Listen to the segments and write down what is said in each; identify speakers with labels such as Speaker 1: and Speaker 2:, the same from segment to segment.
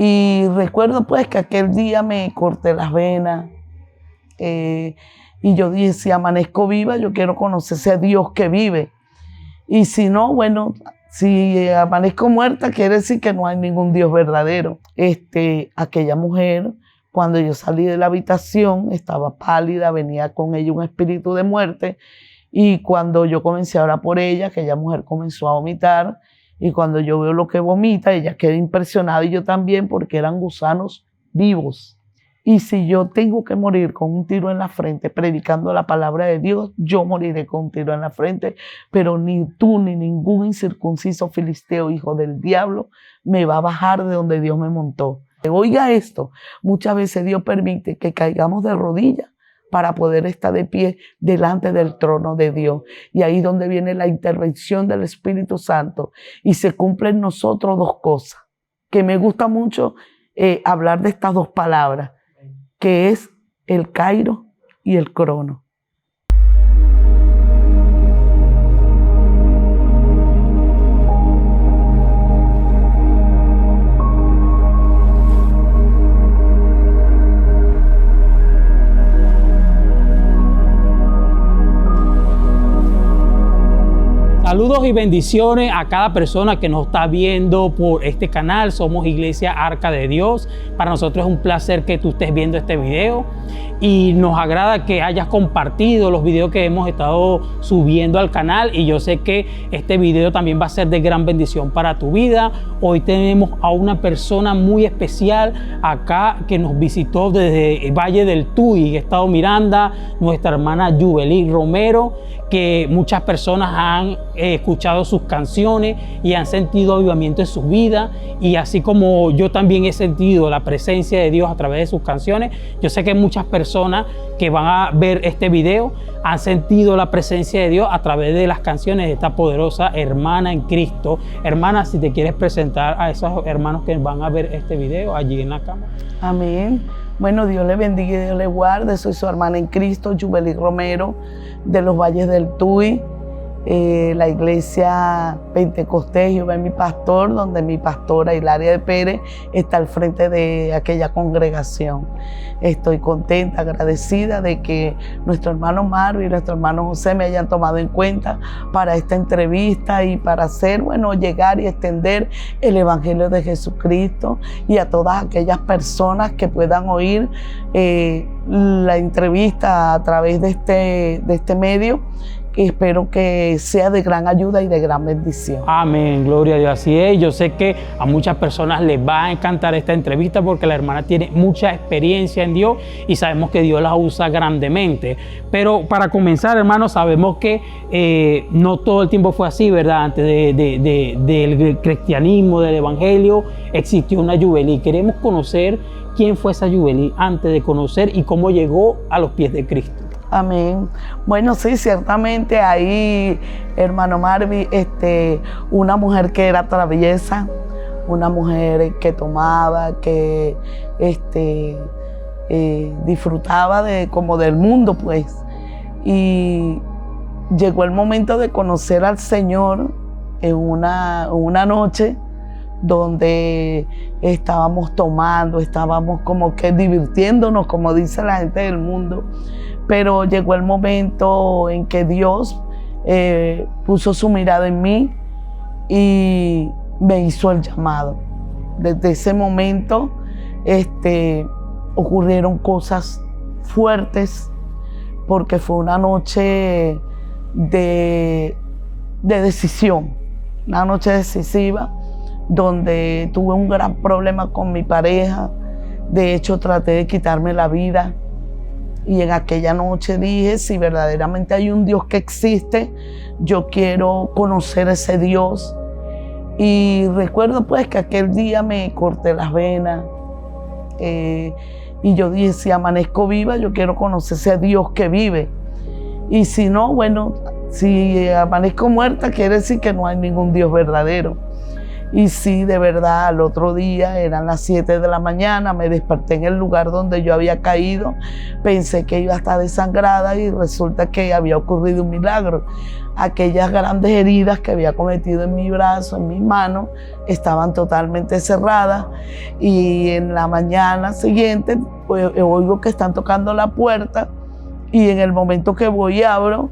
Speaker 1: Y recuerdo pues que aquel día me corté las venas y yo dije, si amanezco viva, yo quiero conocer ese Dios que vive. Y si no, bueno, si amanezco muerta, quiere decir que no hay ningún Dios verdadero. Aquella mujer, cuando yo salí de la habitación, estaba pálida, venía con ella un espíritu de muerte. Y cuando yo comencé a orar por ella, aquella mujer comenzó a vomitar. Y cuando yo veo lo que vomita, ella queda impresionada y yo también, porque eran gusanos vivos. Y si yo tengo que morir con un tiro en la frente, predicando la palabra de Dios, yo moriré con un tiro en la frente. Pero ni tú ni ningún incircunciso filisteo, hijo del diablo, me va a bajar de donde Dios me montó. Oiga esto, muchas veces Dios permite que caigamos de rodillas para poder estar de pie delante del trono de Dios. Y ahí es donde viene la intervención del Espíritu Santo. Y se cumplen en nosotros dos cosas, que me gusta mucho hablar de estas dos palabras, que es el Kairos y el Cronos.
Speaker 2: Saludos y bendiciones a cada persona que nos está viendo por este canal. Somos Iglesia Arca de Dios. Para nosotros es un placer que tú estés viendo este video y nos agrada que hayas compartido los videos que hemos estado subiendo al canal, y yo sé que este video también va a ser de gran bendición para tu vida. Hoy tenemos a una persona muy especial acá que nos visitó desde el Valle del Tuy, Estado Miranda, nuestra hermana Yubelit Romero, que muchas personas han escuchado sus canciones y han sentido avivamiento en sus vidas, y así como yo también he sentido la presencia de Dios a través de sus canciones, yo sé que muchas personas que van a ver este video han sentido la presencia de Dios a través de las canciones de esta poderosa hermana en Cristo. Hermana, si te quieres presentar a esos hermanos que van a ver este video allí en la cámara.
Speaker 1: Amén. Bueno, Dios le bendiga y Dios le guarde. Soy su hermana en Cristo, Yubelit Romero, de los Valles del Tuy, la iglesia Pentecostés Jehová es mi pastor, donde mi pastora Hilaria de Pérez está al frente de aquella congregación. Estoy contenta, agradecida de que nuestro hermano Marvin y nuestro hermano José me hayan tomado en cuenta para esta entrevista y para hacer, llegar y extender el Evangelio de Jesucristo, y a todas aquellas personas que puedan oír la entrevista a través de este medio. Espero que sea de gran ayuda y de gran bendición.
Speaker 2: Amén, gloria a Dios, así es. Yo sé que a muchas personas les va a encantar esta entrevista porque la hermana tiene mucha experiencia en Dios y sabemos que Dios la usa grandemente. Pero para comenzar, hermanos, sabemos que no todo el tiempo fue así, ¿verdad? Antes del cristianismo, del evangelio, existió una Yubelit. Queremos conocer quién fue esa Yubelit antes de conocer y cómo llegó a los pies de Cristo.
Speaker 1: Amén. Bueno, sí, ciertamente ahí, hermano Marvin, una mujer que era traviesa, una mujer que tomaba, que disfrutaba como del mundo, pues. Y llegó el momento de conocer al Señor en una noche donde estábamos tomando, estábamos como que divirtiéndonos, como dice la gente del mundo. Pero llegó el momento en que Dios puso su mirada en mí y me hizo el llamado. Desde ese momento ocurrieron cosas fuertes, porque fue una noche de decisión, una noche decisiva, donde tuve un gran problema con mi pareja. De hecho, traté de quitarme la vida. Y en aquella noche dije, si verdaderamente hay un Dios que existe, yo quiero conocer a ese Dios. Y recuerdo pues que aquel día me corté las venas. Y yo dije, si amanezco viva, yo quiero conocer a ese Dios que vive. Y si no, si amanezco muerta, quiere decir que no hay ningún Dios verdadero. Y sí, de verdad, al otro día eran las 7 de la mañana, me desperté en el lugar donde yo había caído, pensé que iba a estar desangrada y resulta que había ocurrido un milagro. Aquellas grandes heridas que había cometido en mi brazo, en mi mano, estaban totalmente cerradas y en la mañana siguiente pues, oigo que están tocando la puerta y en el momento que voy y abro,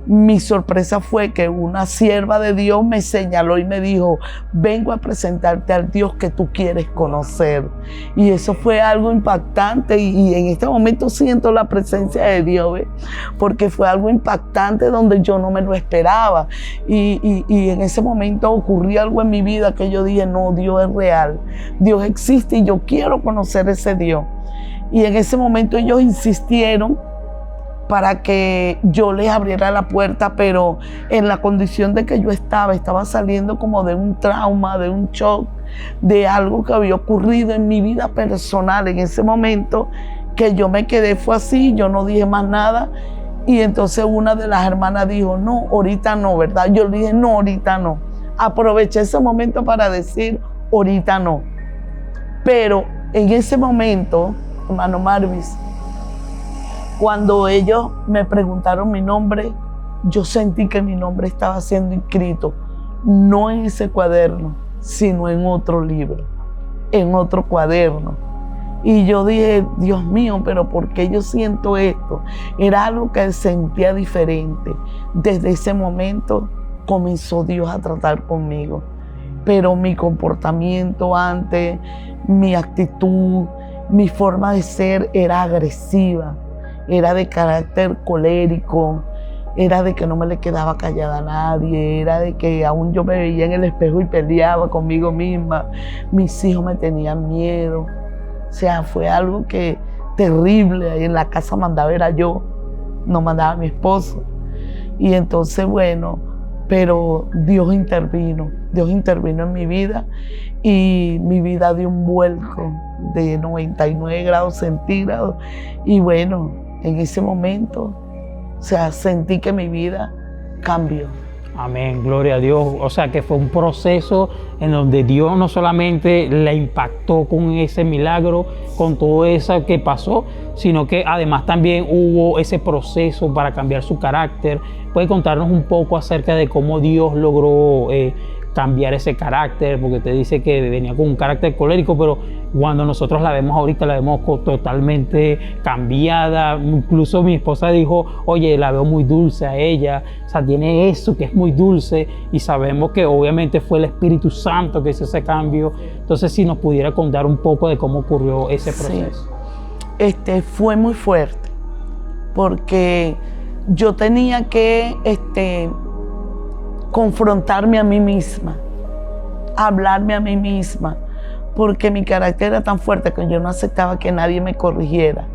Speaker 1: mi sorpresa fue que una sierva de Dios me señaló y me dijo, vengo a presentarte al Dios que tú quieres conocer. Y eso fue algo impactante y en este momento siento la presencia de Dios, ¿ves? Porque fue algo impactante donde yo no me lo esperaba. Y en ese momento ocurrió algo en mi vida que yo dije, no, Dios es real, Dios existe y yo quiero conocer ese Dios. Y en ese momento ellos insistieron para que yo les abriera la puerta, pero en la condición de que yo estaba saliendo como de un trauma, de un shock, de algo que había ocurrido en mi vida personal. En ese momento que yo me quedé fue así, yo no dije más nada. Y entonces una de las hermanas dijo, no, ahorita no, ¿verdad? Yo le dije, no, ahorita no. Aproveché ese momento para decir, ahorita no. Pero en ese momento, hermano Marvis, cuando ellos me preguntaron mi nombre, yo sentí que mi nombre estaba siendo inscrito, no en ese cuaderno, sino en otro libro, en otro cuaderno. Y yo dije, Dios mío, pero ¿por qué yo siento esto? Era algo que sentía diferente. Desde ese momento comenzó Dios a tratar conmigo. Pero mi comportamiento antes, mi actitud, mi forma de ser era agresiva. Era de carácter colérico, era de que no me le quedaba callada a nadie, era de que aún yo me veía en el espejo y peleaba conmigo misma. Mis hijos me tenían miedo. O sea, fue algo que terrible. Ahí en la casa mandaba era yo, no mandaba a mi esposo. Y entonces, bueno, pero Dios intervino en mi vida y mi vida dio un vuelco de 99 grados centígrados. Y bueno, en ese momento, o sea, sentí que mi vida cambió.
Speaker 2: Amén, gloria a Dios. O sea, que fue un proceso en donde Dios no solamente la impactó con ese milagro, con todo eso que pasó, sino que además también hubo ese proceso para cambiar su carácter. ¿Puede contarnos un poco acerca de cómo Dios logró cambiar ese carácter? Porque te dice que venía con un carácter colérico, pero cuando nosotros la vemos ahorita, la vemos totalmente cambiada. Incluso mi esposa dijo, oye, la veo muy dulce a ella, o sea, tiene eso que es muy dulce, y sabemos que obviamente fue el Espíritu Santo que hizo ese cambio. Entonces, si nos pudiera contar un poco de cómo ocurrió ese proceso.
Speaker 1: Sí. Fue muy fuerte, porque yo tenía que confrontarme a mí misma, hablarme a mí misma, porque mi carácter era tan fuerte que yo no aceptaba que nadie me corrigiera.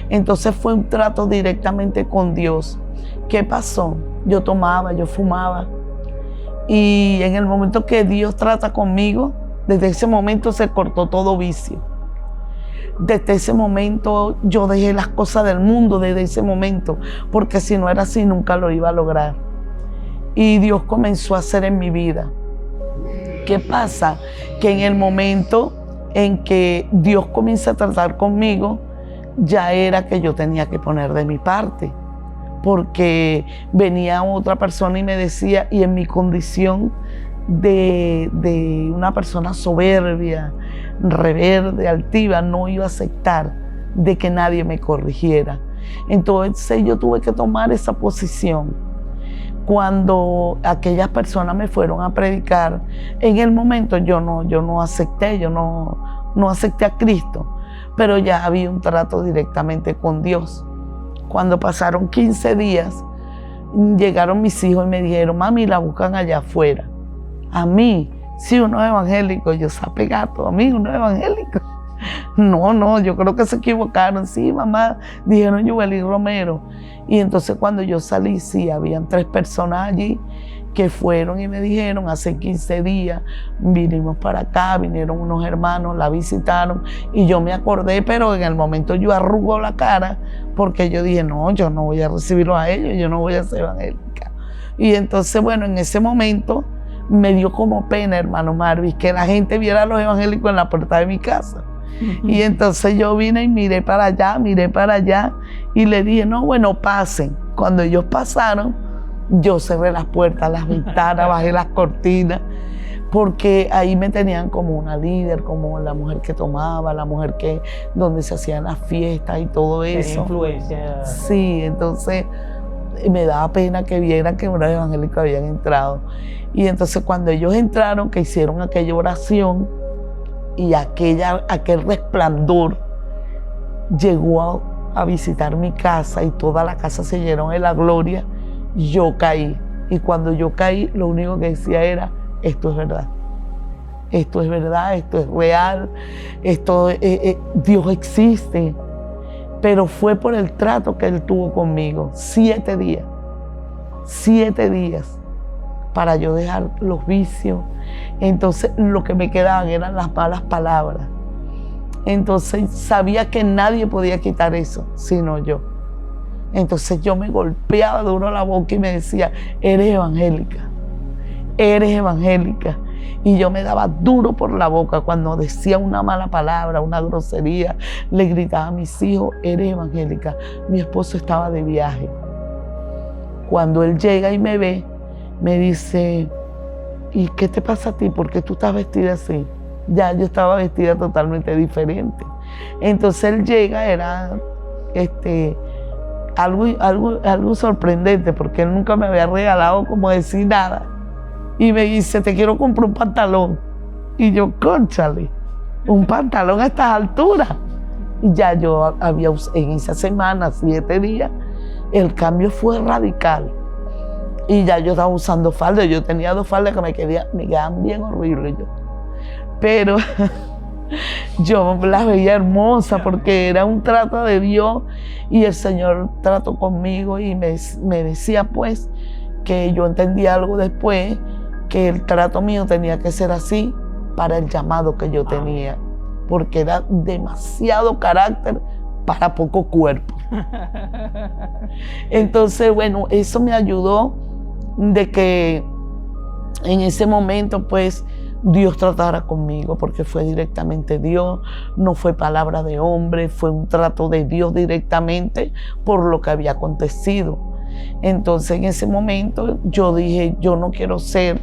Speaker 1: Entonces fue un trato directamente con Dios. ¿Qué pasó? Yo tomaba, yo fumaba, y en el momento que Dios trata conmigo, desde ese momento se cortó todo vicio. Desde ese momento yo dejé las cosas del mundo, desde ese momento, porque si no era así nunca lo iba a lograr. Y Dios comenzó a hacer en mi vida. ¿Qué pasa? Que en el momento en que Dios comienza a tratar conmigo, ya era que yo tenía que poner de mi parte, porque venía otra persona y me decía, y en mi condición de una persona soberbia, rebelde, altiva, no iba a aceptar de que nadie me corrigiera. Entonces yo tuve que tomar esa posición. Cuando aquellas personas me fueron a predicar, en el momento yo no acepté, yo no acepté a Cristo, pero ya había un trato directamente con Dios. Cuando pasaron 15 días, llegaron mis hijos y me dijeron, mami, la buscan allá afuera. A mí, sí, uno es evangélico, yo sape gato, a mí uno es evangélico. No, yo creo que se equivocaron. Sí, mamá, dijeron Yubeli Romero. Y entonces cuando yo salí, sí, habían 3 personas allí que fueron y me dijeron, hace 15 días vinimos para acá, vinieron unos hermanos, la visitaron, y yo me acordé, pero en el momento yo arrugo la cara, porque yo dije, no, yo no voy a recibirlos a ellos, yo no voy a ser evangélica. Y entonces, bueno, en ese momento me dio como pena, hermano Marvis, que la gente viera a los evangélicos en la puerta de mi casa. Y entonces yo vine y miré para allá y le dije, no, bueno, pasen. Cuando ellos pasaron, yo cerré las puertas, las ventanas, bajé las cortinas, porque ahí me tenían como una líder, como la mujer que tomaba, la mujer que donde se hacían las fiestas y todo eso.
Speaker 2: Influencia.
Speaker 1: Sí, entonces me daba pena que vieran que unos evangélicos habían entrado. Y entonces cuando ellos entraron, que hicieron aquella oración y aquel resplandor llegó a visitar mi casa y toda la casa se llenó de la gloria, yo caí. Y cuando yo caí, lo único que decía era, esto es verdad. Esto es verdad, esto es real, Dios existe. Pero fue por el trato que Él tuvo conmigo. 7 días para yo dejar los vicios. Entonces lo que me quedaban eran las malas palabras. Entonces sabía que nadie podía quitar eso, sino yo. Entonces yo me golpeaba duro la boca y me decía, eres evangélica, eres evangélica. Y yo me daba duro por la boca cuando decía una mala palabra, una grosería. Le gritaba a mis hijos, eres evangélica. Mi esposo estaba de viaje. Cuando él llega y me ve, me dice, ¿y qué te pasa a ti? ¿Por qué tú estás vestida así? Ya yo estaba vestida totalmente diferente. Entonces él llega, era algo sorprendente, porque él nunca me había regalado como decir nada. Y me dice, te quiero comprar un pantalón. Y yo, cónchale, un pantalón a estas alturas. Y ya yo había, en esa semana, 7 días, el cambio fue radical. Y ya yo estaba usando faldas. Yo tenía 2 faldas que me quedaban bien horribles. Pero yo las veía hermosas porque era un trato de Dios. Y el Señor trató conmigo y me decía pues que yo entendí algo después, que el trato mío tenía que ser así para el llamado que yo tenía, porque era demasiado carácter para poco cuerpo. Entonces, bueno, eso me ayudó de que en ese momento, pues, Dios tratara conmigo, porque fue directamente Dios, no fue palabra de hombre, fue un trato de Dios directamente por lo que había acontecido. Entonces, en ese momento, yo dije, yo no quiero ser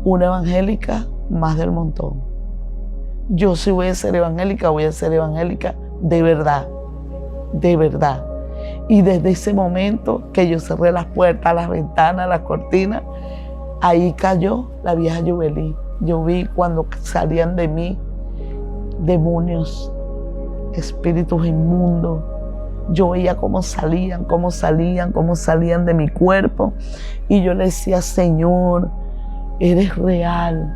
Speaker 1: una evangélica más del montón. Yo si voy a ser evangélica, voy a ser evangélica de verdad, de verdad. Y desde ese momento que yo cerré las puertas, las ventanas, las cortinas, ahí cayó la vieja Yubelí. Yo vi cuando salían de mí demonios, espíritus inmundos. Yo veía cómo salían de mi cuerpo. Y yo le decía, Señor, eres real,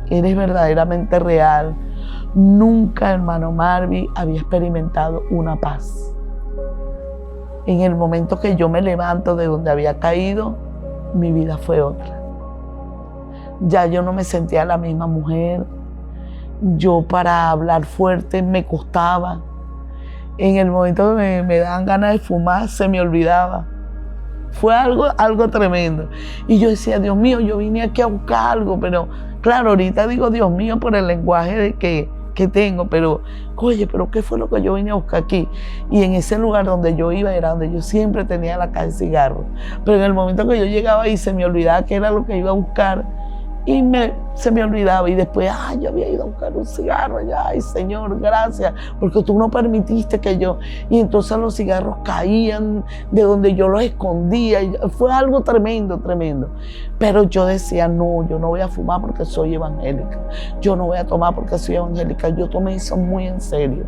Speaker 1: eres verdaderamente real. Nunca, hermano Marvis, había experimentado una paz. En el momento que yo me levanto de donde había caído, mi vida fue otra. Ya yo no me sentía la misma mujer. Yo para hablar fuerte me costaba. En el momento que me daban ganas de fumar, se me olvidaba. Fue algo tremendo. Y yo decía, Dios mío, yo vine aquí a buscar algo, pero claro, ahorita digo Dios mío por el lenguaje que tengo, pero oye, pero ¿qué fue lo que yo vine a buscar aquí? Y en ese lugar donde yo iba era donde yo siempre tenía la caja de cigarros. Pero en el momento que yo llegaba ahí se me olvidaba que era lo que iba a buscar y se me olvidaba. Y después, yo había ido a buscar un cigarro allá. Ay, Señor, gracias, porque tú no permitiste que yo... Y entonces los cigarros caían de donde yo los escondía. Y fue algo tremendo, tremendo. Pero yo decía, no, yo no voy a fumar porque soy evangélica. Yo no voy a tomar porque soy evangélica. Yo tomé eso muy en serio.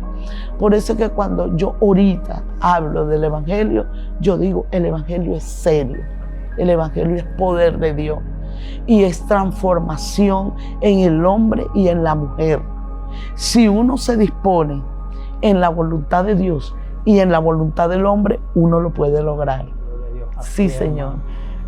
Speaker 1: Por eso es que cuando yo ahorita hablo del evangelio, yo digo, el evangelio es serio. El evangelio es poder de Dios. Y es transformación en el hombre y en la mujer. Si uno se dispone en la voluntad de Dios y en la voluntad del hombre, uno lo puede lograr. Sí, Señor.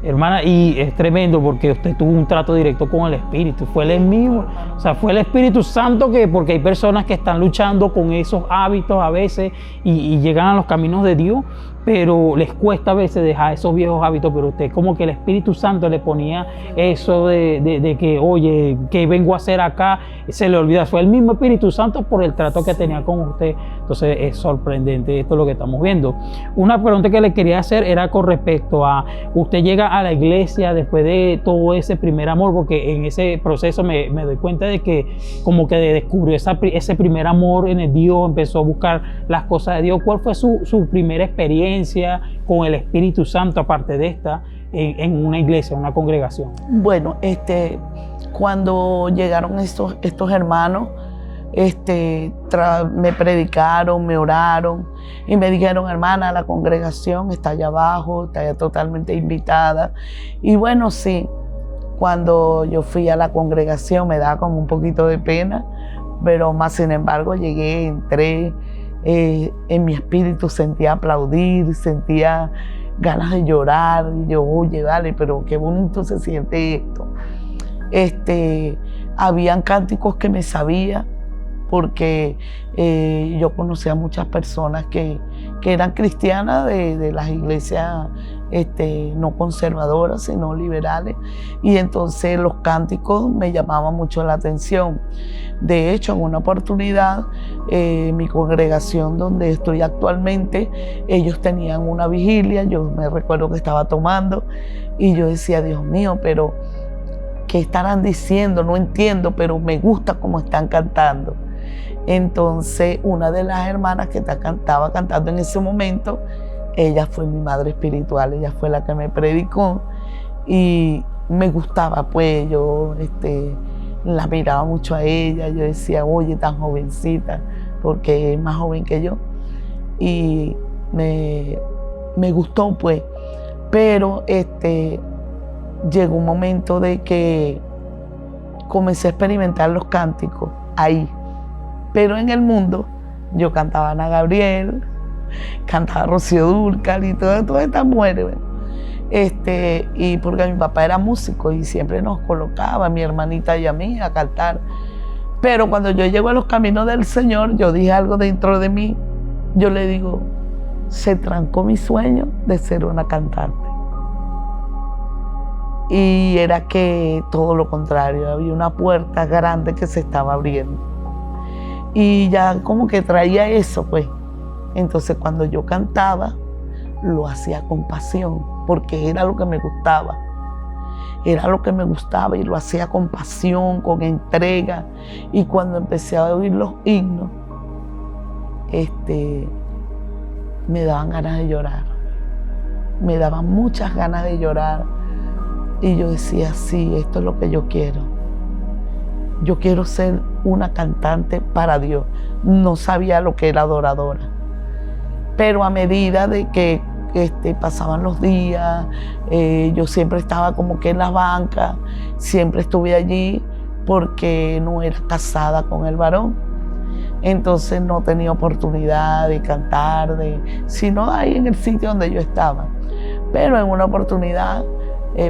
Speaker 2: Hermana, y es tremendo porque usted tuvo un trato directo con el Espíritu, fue el mismo, o sea, fue el Espíritu Santo porque hay personas que están luchando con esos hábitos a veces y llegan a los caminos de Dios, pero les cuesta a veces dejar esos viejos hábitos, pero usted como que el Espíritu Santo le ponía eso de que, oye, ¿qué vengo a hacer acá? Se le olvida, fue el mismo Espíritu Santo por el trato que tenía con usted. Entonces es sorprendente esto es lo que estamos viendo. Una pregunta que le quería hacer era con respecto a, usted llega a la iglesia después de todo ese primer amor, porque en ese proceso me doy cuenta de que como que descubrió ese primer amor en el Dios, empezó a buscar las cosas de Dios. ¿Cuál fue su primera experiencia con el Espíritu Santo, aparte de esta, en una iglesia, en una congregación?
Speaker 1: Bueno, cuando llegaron estos hermanos, me predicaron, me oraron y me dijeron, hermana, la congregación está allá abajo, está ya totalmente invitada. Y bueno, sí, cuando yo fui a la congregación me daba como un poquito de pena, pero más sin embargo llegué, entré, en mi espíritu sentía aplaudir, sentía ganas de llorar. Y yo, oye, vale, pero qué bonito se siente esto. Habían cánticos que me sabía, porque yo conocía a muchas personas que eran cristianas de las iglesias no conservadoras, sino liberales, y entonces los cánticos me llamaban mucho la atención. De hecho, en una oportunidad, mi congregación donde estoy actualmente, ellos tenían una vigilia, yo me recuerdo que estaba tomando, y yo decía, Dios mío, pero ¿qué estarán diciendo? No entiendo, pero me gusta cómo están cantando. Entonces, una de las hermanas que estaba cantando en ese momento, ella fue mi madre espiritual, ella fue la que me predicó y me gustaba, pues yo la miraba mucho a ella, yo decía, oye, tan jovencita, porque es más joven que yo, y me gustó, pues, pero llegó un momento de que comencé a experimentar los cánticos ahí. Pero en el mundo yo cantaba Ana Gabriel, cantaba Rocío Dúrcal y todas estas mujeres. Y porque mi papá era músico y siempre nos colocaba, a mi hermanita y a mí, a cantar. Pero cuando yo llego a los caminos del Señor, yo dije algo dentro de mí. Yo le digo, se trancó mi sueño de ser una cantante. Y era que todo lo contrario, había una puerta grande que se estaba abriendo. Y ya como que traía eso, pues. Entonces cuando yo cantaba, lo hacía con pasión, porque era lo que me gustaba. Era lo que me gustaba y lo hacía con pasión, con entrega. Y cuando empecé a oír los himnos, me daban ganas de llorar. Me daban muchas ganas de llorar. Y yo decía, sí, esto es lo que yo quiero. Yo quiero ser una cantante para Dios. No sabía lo que era adoradora. Pero a medida de que pasaban los días, yo siempre estaba como que en las bancas, siempre estuve allí porque no era casada con el varón. Entonces no tenía oportunidad de cantar, sino ahí en el sitio donde yo estaba. Pero en una oportunidad,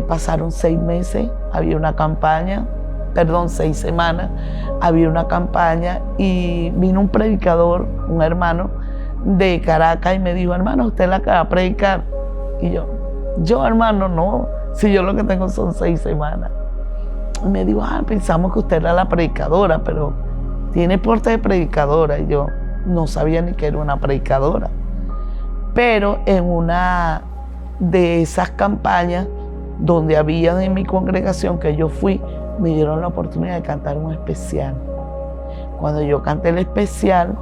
Speaker 1: pasaron 6 meses, había una campaña, 6 semanas, había una campaña y vino un predicador, un hermano de Caracas y me dijo, hermano, usted es la que va a predicar. Y yo hermano, no, si yo lo que tengo son 6 semanas. Y me dijo, pensamos que usted era la predicadora, pero tiene porte de predicadora. Y yo no sabía ni que era una predicadora. Pero en una de esas campañas donde había en mi congregación que yo fui, me dieron la oportunidad de cantar un especial. Cuando yo canté el especial,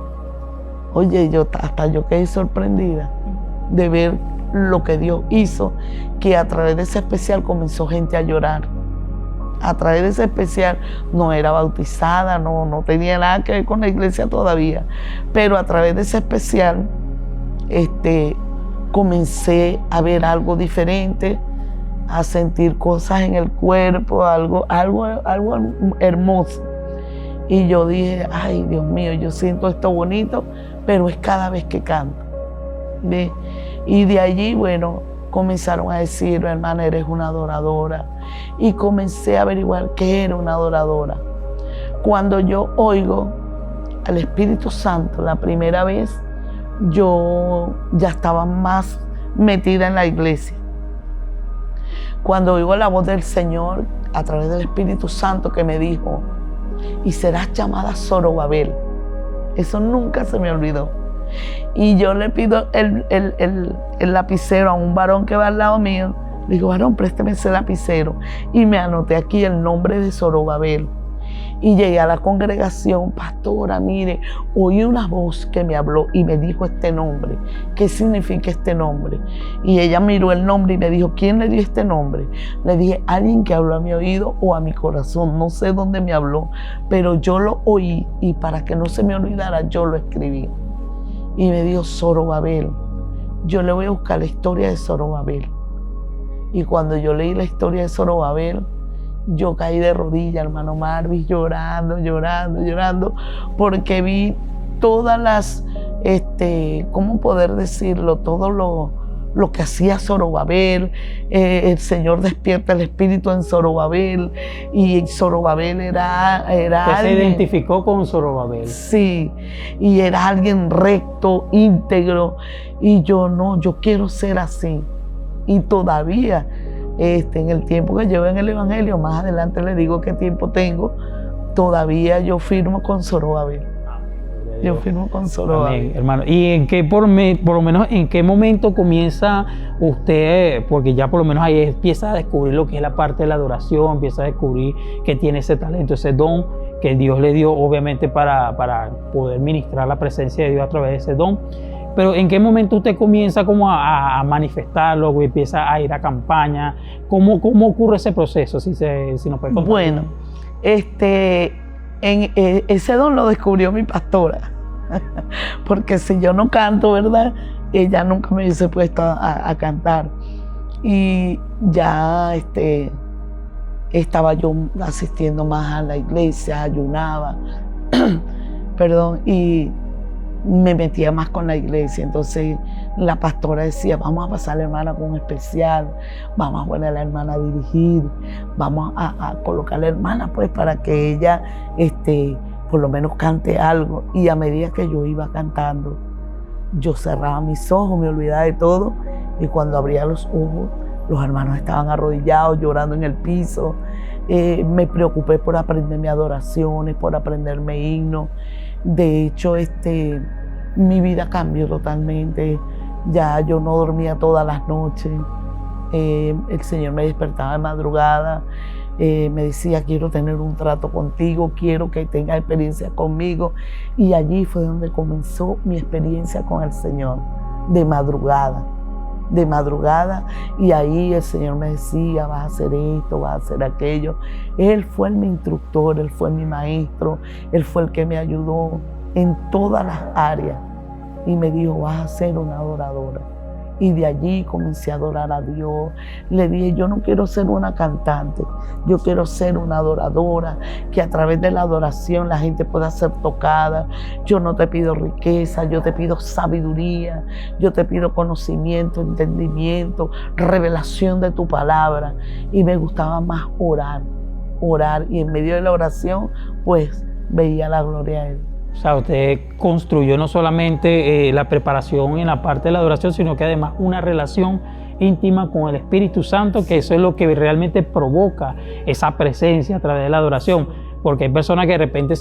Speaker 1: oye, hasta yo quedé sorprendida de ver lo que Dios hizo, que a través de ese especial comenzó gente a llorar. A través de ese especial no era bautizada, no tenía nada que ver con la iglesia todavía, pero a través de ese especial comencé a ver algo diferente, a sentir cosas en el cuerpo, algo hermoso. Y yo dije, ay, Dios mío, yo siento esto bonito, pero es cada vez que canto. ¿Ve? Y de allí, bueno, comenzaron a decir, hermana, eres una adoradora. Y comencé a averiguar qué era una adoradora. Cuando yo oigo al Espíritu Santo la primera vez, yo ya estaba más metida en la iglesia. Cuando oigo la voz del Señor a través del Espíritu Santo que me dijo, y serás llamada Zorobabel. Eso nunca se me olvidó. Y yo le pido el lapicero a un varón que va al lado mío. Le digo, varón, présteme ese lapicero. Y me anoté aquí el nombre de Zorobabel. Y llegué a la congregación, pastora, mire, oí una voz que me habló y me dijo este nombre. ¿Qué significa este nombre? Y ella miró el nombre y me dijo, ¿quién le dio este nombre? Le dije, alguien que habló a mi oído o a mi corazón. No sé dónde me habló, pero yo lo oí y para que no se me olvidara, yo lo escribí. Y me dijo, Zorobabel. Yo le voy a buscar la historia de Zorobabel. Y cuando yo leí la historia de Zorobabel, yo caí de rodillas, hermano Marvis, llorando, porque vi todas las, ¿cómo poder decirlo? Todo lo que hacía Zorobabel. El Señor despierta el espíritu en Zorobabel, y Zorobabel era
Speaker 2: alguien, se identificó con Zorobabel.
Speaker 1: Sí, y era alguien recto, íntegro, y yo quiero ser así. Y todavía, en el tiempo que llevo en el Evangelio, más adelante le digo qué tiempo tengo, todavía yo firmo con Zorobabel. Yo firmo con Zorobabel.
Speaker 2: Amén, hermano. ¿Y en qué, por lo menos, en qué momento comienza usted, porque ya por lo menos ahí empieza a descubrir lo que es la parte de la adoración, empieza a descubrir que tiene ese talento, ese don que Dios le dio, obviamente, para poder ministrar la presencia de Dios a través de ese don? Pero ¿en qué momento usted comienza como a manifestarlo, o empieza a ir a campaña? ¿Cómo ocurre ese proceso? Si nos puede contar.
Speaker 1: Bueno, ese don lo descubrió mi pastora. Porque si yo no canto, ¿verdad? Ella nunca me hubiese puesto a cantar. Y ya estaba yo asistiendo más a la iglesia, ayunaba, perdón, y me metía más con la iglesia. Entonces la pastora decía, vamos a pasar a la hermana con un especial, vamos a poner a la hermana a dirigir, vamos a colocar a la hermana pues para que ella por lo menos cante algo. Y a medida que yo iba cantando, yo cerraba mis ojos, me olvidaba de todo, y cuando abría los ojos, los hermanos estaban arrodillados, llorando en el piso. Me preocupé por aprenderme adoraciones, por aprenderme himnos. De hecho, mi vida cambió totalmente. Ya yo no dormía todas las noches. El Señor me despertaba de madrugada. Me decía, quiero tener un trato contigo, quiero que tengas experiencia conmigo. Y allí fue donde comenzó mi experiencia con el Señor, de madrugada. Y ahí el Señor me decía, vas a hacer esto, vas a hacer aquello. Él fue mi instructor, Él fue mi maestro, Él fue el que me ayudó en todas las áreas. Y me dijo, vas a ser una adoradora. Y de allí comencé a adorar a Dios. Le dije, yo no quiero ser una cantante, yo quiero ser una adoradora, que a través de la adoración la gente pueda ser tocada. Yo no te pido riqueza, yo te pido sabiduría, yo te pido conocimiento, entendimiento, revelación de tu palabra. Y me gustaba más orar, y en medio de la oración, pues veía la gloria de Dios.
Speaker 2: O sea, usted construyó no solamente la preparación en la parte de la adoración, sino que además una relación íntima con el Espíritu Santo, que eso es lo que realmente provoca esa presencia a través de la adoración. Porque hay personas que de repente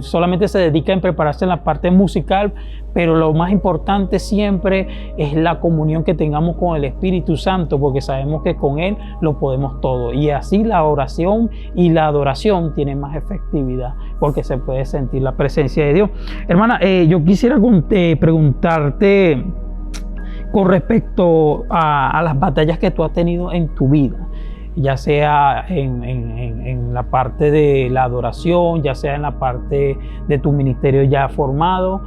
Speaker 2: solamente se dedican a prepararse en la parte musical, pero lo más importante siempre es la comunión que tengamos con el Espíritu Santo, porque sabemos que con Él lo podemos todo. Y así la oración y la adoración tienen más efectividad, porque se puede sentir la presencia de Dios. Hermana, yo quisiera preguntarte con respecto a las batallas que tú has tenido en tu vida, ya sea en la parte de la adoración, ya sea en la parte de tu ministerio ya formado.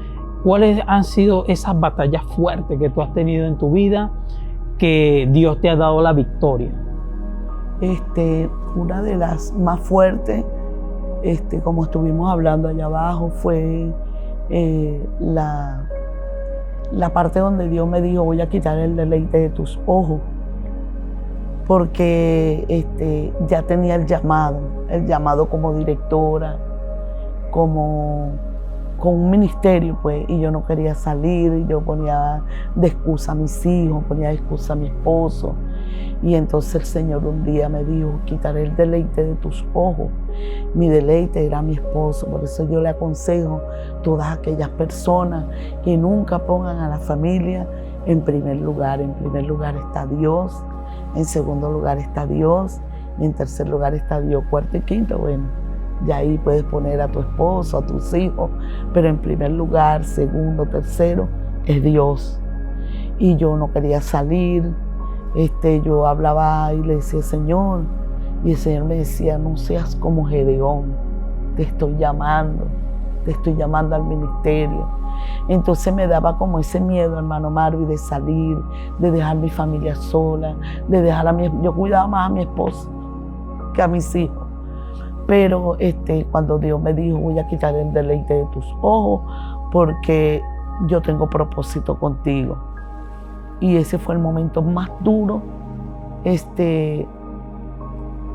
Speaker 2: ¿Cuáles han sido esas batallas fuertes que tú has tenido en tu vida que Dios te ha dado la victoria?
Speaker 1: Una de las más fuertes, como estuvimos hablando allá abajo, fue la parte donde Dios me dijo, voy a quitar el deleite de tus ojos, porque ya tenía el llamado como directora, como con un ministerio, pues, y yo no quería salir, y yo ponía de excusa a mis hijos, ponía de excusa a mi esposo. Y entonces el Señor un día me dijo, quitaré el deleite de tus ojos. Mi deleite era mi esposo. Por eso yo le aconsejo a todas aquellas personas que nunca pongan a la familia en primer lugar. En primer lugar está Dios, en segundo lugar está Dios, y en tercer lugar está Dios, cuarto y quinto, bueno, y ahí puedes poner a tu esposo, a tus hijos, pero en primer lugar, segundo, tercero, es Dios. Y yo no quería salir. Yo hablaba y le decía, Señor, y el Señor me decía, no seas como Gedeón, te estoy llamando al ministerio. Entonces me daba como ese miedo, hermano Marvin, de salir, de dejar mi familia sola, de dejar yo cuidaba más a mi esposa que a mis hijos. Pero cuando Dios me dijo, voy a quitar el deleite de tus ojos, porque yo tengo propósito contigo. Y ese fue el momento más duro,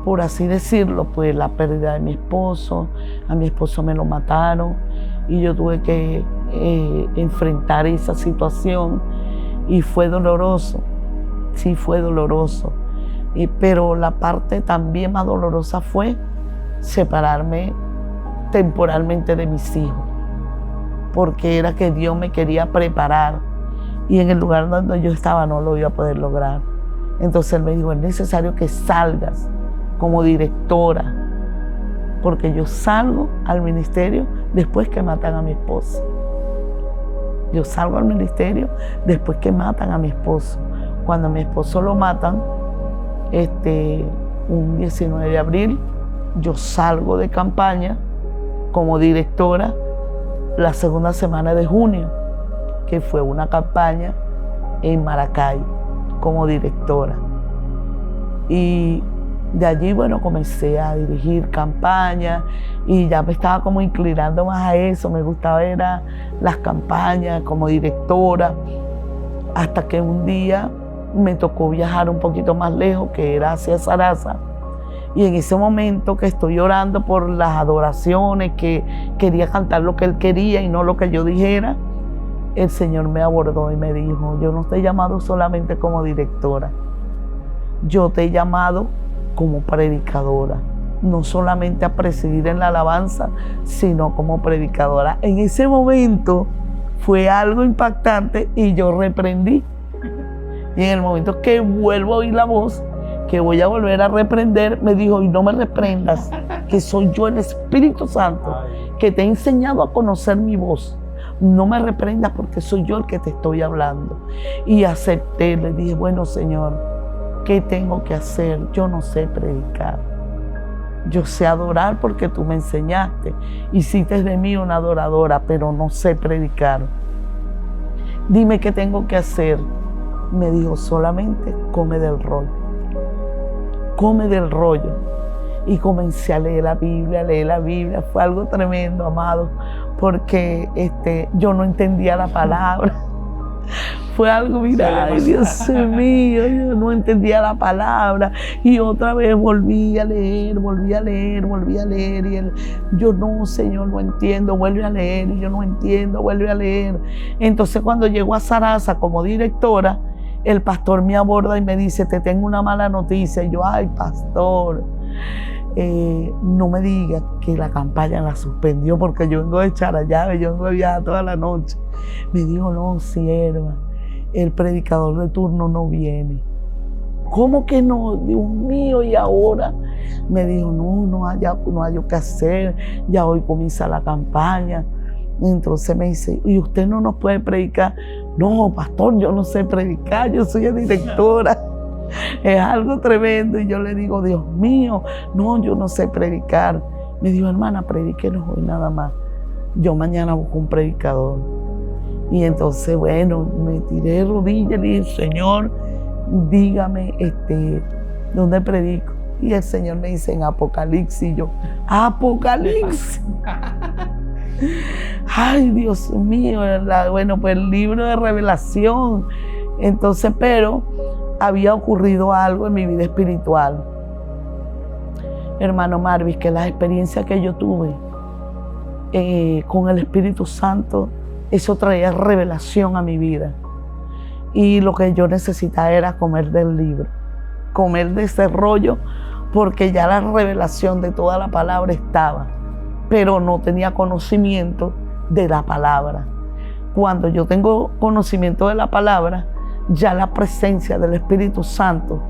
Speaker 1: por así decirlo, pues la pérdida de mi esposo. A mi esposo me lo mataron y yo tuve que enfrentar esa situación y fue doloroso, sí fue doloroso. Pero la parte también más dolorosa fue separarme temporalmente de mis hijos, porque era que Dios me quería preparar. Y en el lugar donde yo estaba no lo iba a poder lograr. Entonces Él me dijo, es necesario que salgas como directora, porque yo salgo al ministerio después que matan a mi esposo. Yo salgo al ministerio después que matan a mi esposo. Cuando a mi esposo lo matan, un 19 de abril, yo salgo de campaña como directora la segunda semana de junio, que fue una campaña en Maracay como directora. Y de allí, bueno, comencé a dirigir campañas y ya me estaba como inclinando más a eso. Me gustaba ver las campañas como directora, hasta que un día me tocó viajar un poquito más lejos, que era hacia Zaraza. Y en ese momento que estoy orando por las adoraciones, que quería cantar lo que Él quería y no lo que yo dijera, el Señor me abordó y me dijo, yo no te he llamado solamente como directora, yo te he llamado como predicadora, no solamente a presidir en la alabanza, sino como predicadora. En ese momento fue algo impactante y yo reprendí. Y en el momento que vuelvo a oír la voz, que voy a volver a reprender, me dijo, y no me reprendas, que soy yo el Espíritu Santo, que te he enseñado a conocer mi voz. No me reprendas porque soy yo el que te estoy hablando. Y acepté, le dije, bueno, Señor, ¿qué tengo que hacer? Yo no sé predicar. Yo sé adorar porque tú me enseñaste. Hiciste de mí una adoradora, pero no sé predicar. Dime qué tengo que hacer. Me dijo, solamente come del rollo. Come del rollo. Y comencé a leer la Biblia. Fue algo tremendo, amado, porque yo no entendía la palabra. Fue algo, mira, ay, Dios mío, yo no entendía la palabra. Y otra vez volví a leer. Y yo no, Señor, no entiendo, vuelve a leer. Y yo no entiendo, vuelve a leer. Entonces cuando llego a Zaraza como directora, el pastor me aborda y me dice, te tengo una mala noticia. Y yo, ay, pastor, no me diga que la campaña la suspendió, porque yo vengo de Charallave, yo vengo de viajar toda la noche. Me dijo, no, sierva, el predicador de turno no viene. ¿Cómo que no? Dios mío, ¿y ahora? Me dijo, no hay qué hacer, ya hoy comienza la campaña. Entonces me dice, ¿y usted no nos puede predicar? No, pastor, yo no sé predicar, yo soy directora. Es algo tremendo. Y yo le digo, Dios mío, no, yo no sé predicar. Me dijo, hermana, predíquenos hoy nada más. Yo mañana busco un predicador. Y entonces, bueno, me tiré de rodillas y le dije, Señor, dígame dónde predico. Y el Señor me dice, en Apocalipsis. Y yo, Apocalipsis. Ay, Dios mío, bueno, pues el libro de Revelación. Entonces, pero había ocurrido algo en mi vida espiritual, hermano Marvis, que las experiencias que yo tuve con el Espíritu Santo, eso traía revelación a mi vida. Y lo que yo necesitaba era comer del libro, comer de ese rollo, porque ya la revelación de toda la palabra estaba, pero no tenía conocimiento de la palabra. Cuando yo tengo conocimiento de la palabra, ya la presencia del Espíritu Santo,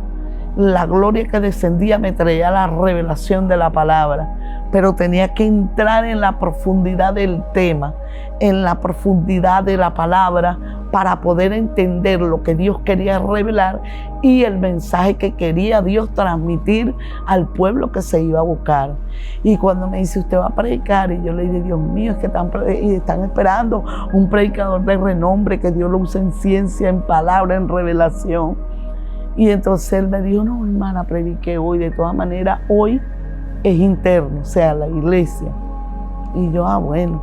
Speaker 1: la gloria que descendía me traía la revelación de la palabra, pero tenía que entrar en la profundidad del tema, en la profundidad de la palabra, para poder entender lo que Dios quería revelar y el mensaje que quería Dios transmitir al pueblo que se iba a buscar. Y cuando me dice, usted va a predicar, y yo le dije, Dios mío, es que están esperando un predicador de renombre, que Dios lo use en ciencia, en palabra, en revelación. Y entonces él me dijo, no, hermana, prediqué hoy, de todas maneras, hoy es interno, o sea, la iglesia. Y yo, bueno,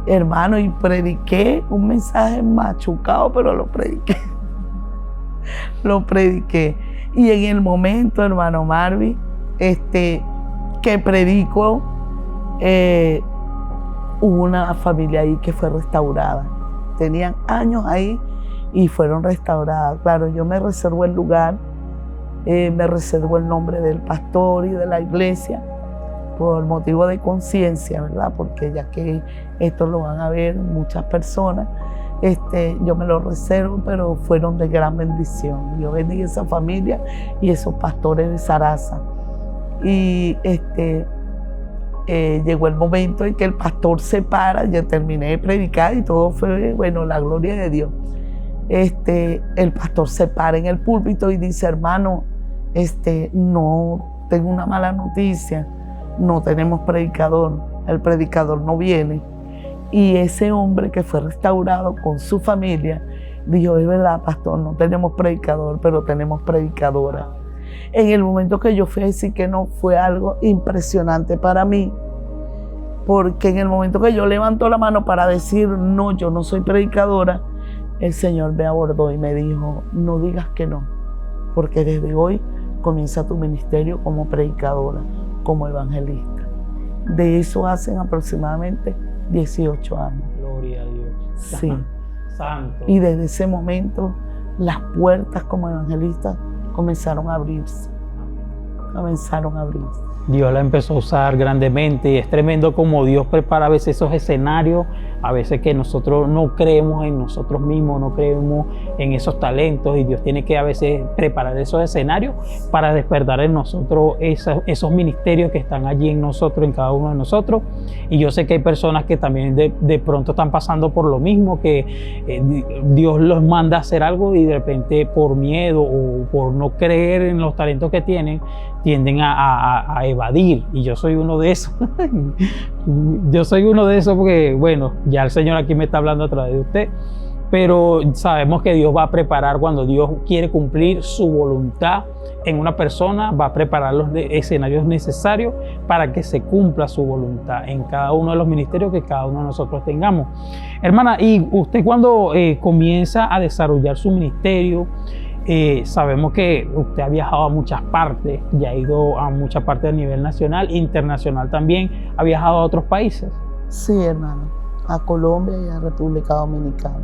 Speaker 1: hermano, y prediqué un mensaje machucado, pero lo prediqué. Lo prediqué. Y en el momento, hermano Marvin, que predico, hubo una familia ahí que fue restaurada. Tenían años ahí y fueron restauradas. Claro, yo me reservo el lugar, me reservo el nombre del pastor y de la iglesia por motivo de conciencia, ¿verdad? Porque ya que esto lo van a ver muchas personas, yo me lo reservo, pero fueron de gran bendición. Yo bendiga a esa familia y esos pastores de Sarasa. Y llegó el momento en que el pastor se para, ya terminé de predicar y todo fue, bueno, la gloria de Dios. El pastor se para en el púlpito y dice, hermano, no, tengo una mala noticia, no tenemos predicador, el predicador no viene. Y ese hombre que fue restaurado con su familia dijo, es verdad, pastor, no tenemos predicador, pero tenemos predicadora. En el momento que yo fui a decir que no, fue algo impresionante para mí, porque en el momento que yo levanto la mano para decir, no, yo no soy predicadora, el Señor me abordó y me dijo, no digas que no, porque desde hoy comienza tu ministerio como predicadora, como evangelista. De eso hacen aproximadamente 18 años.
Speaker 2: Gloria a Dios.
Speaker 1: Sí.
Speaker 2: Santo.
Speaker 1: Y desde ese momento las puertas como evangelista comenzaron a abrirse. Comenzaron a abrirse.
Speaker 2: Dios la empezó a usar grandemente y es tremendo como Dios prepara a veces esos escenarios, a veces que nosotros no creemos en nosotros mismos, no creemos en esos talentos y Dios tiene que a veces preparar esos escenarios para despertar en nosotros esos ministerios que están allí en nosotros, en cada uno de nosotros. Y yo sé que hay personas que también de pronto están pasando por lo mismo, que Dios los manda a hacer algo y de repente por miedo o por no creer en los talentos que tienen, tienden a evadir, y yo soy uno de esos. Yo soy uno de esos porque, bueno, ya el Señor aquí me está hablando a través de usted, pero sabemos que Dios va a preparar, cuando Dios quiere cumplir su voluntad en una persona, va a preparar los escenarios necesarios para que se cumpla su voluntad en cada uno de los ministerios que cada uno de nosotros tengamos. Hermana, y usted cuando comienza a desarrollar su ministerio, sabemos que usted ha viajado a muchas partes, ya ha ido a muchas partes a nivel nacional, internacional también, ha viajado a otros países.
Speaker 1: Sí, hermano, a Colombia y a República Dominicana.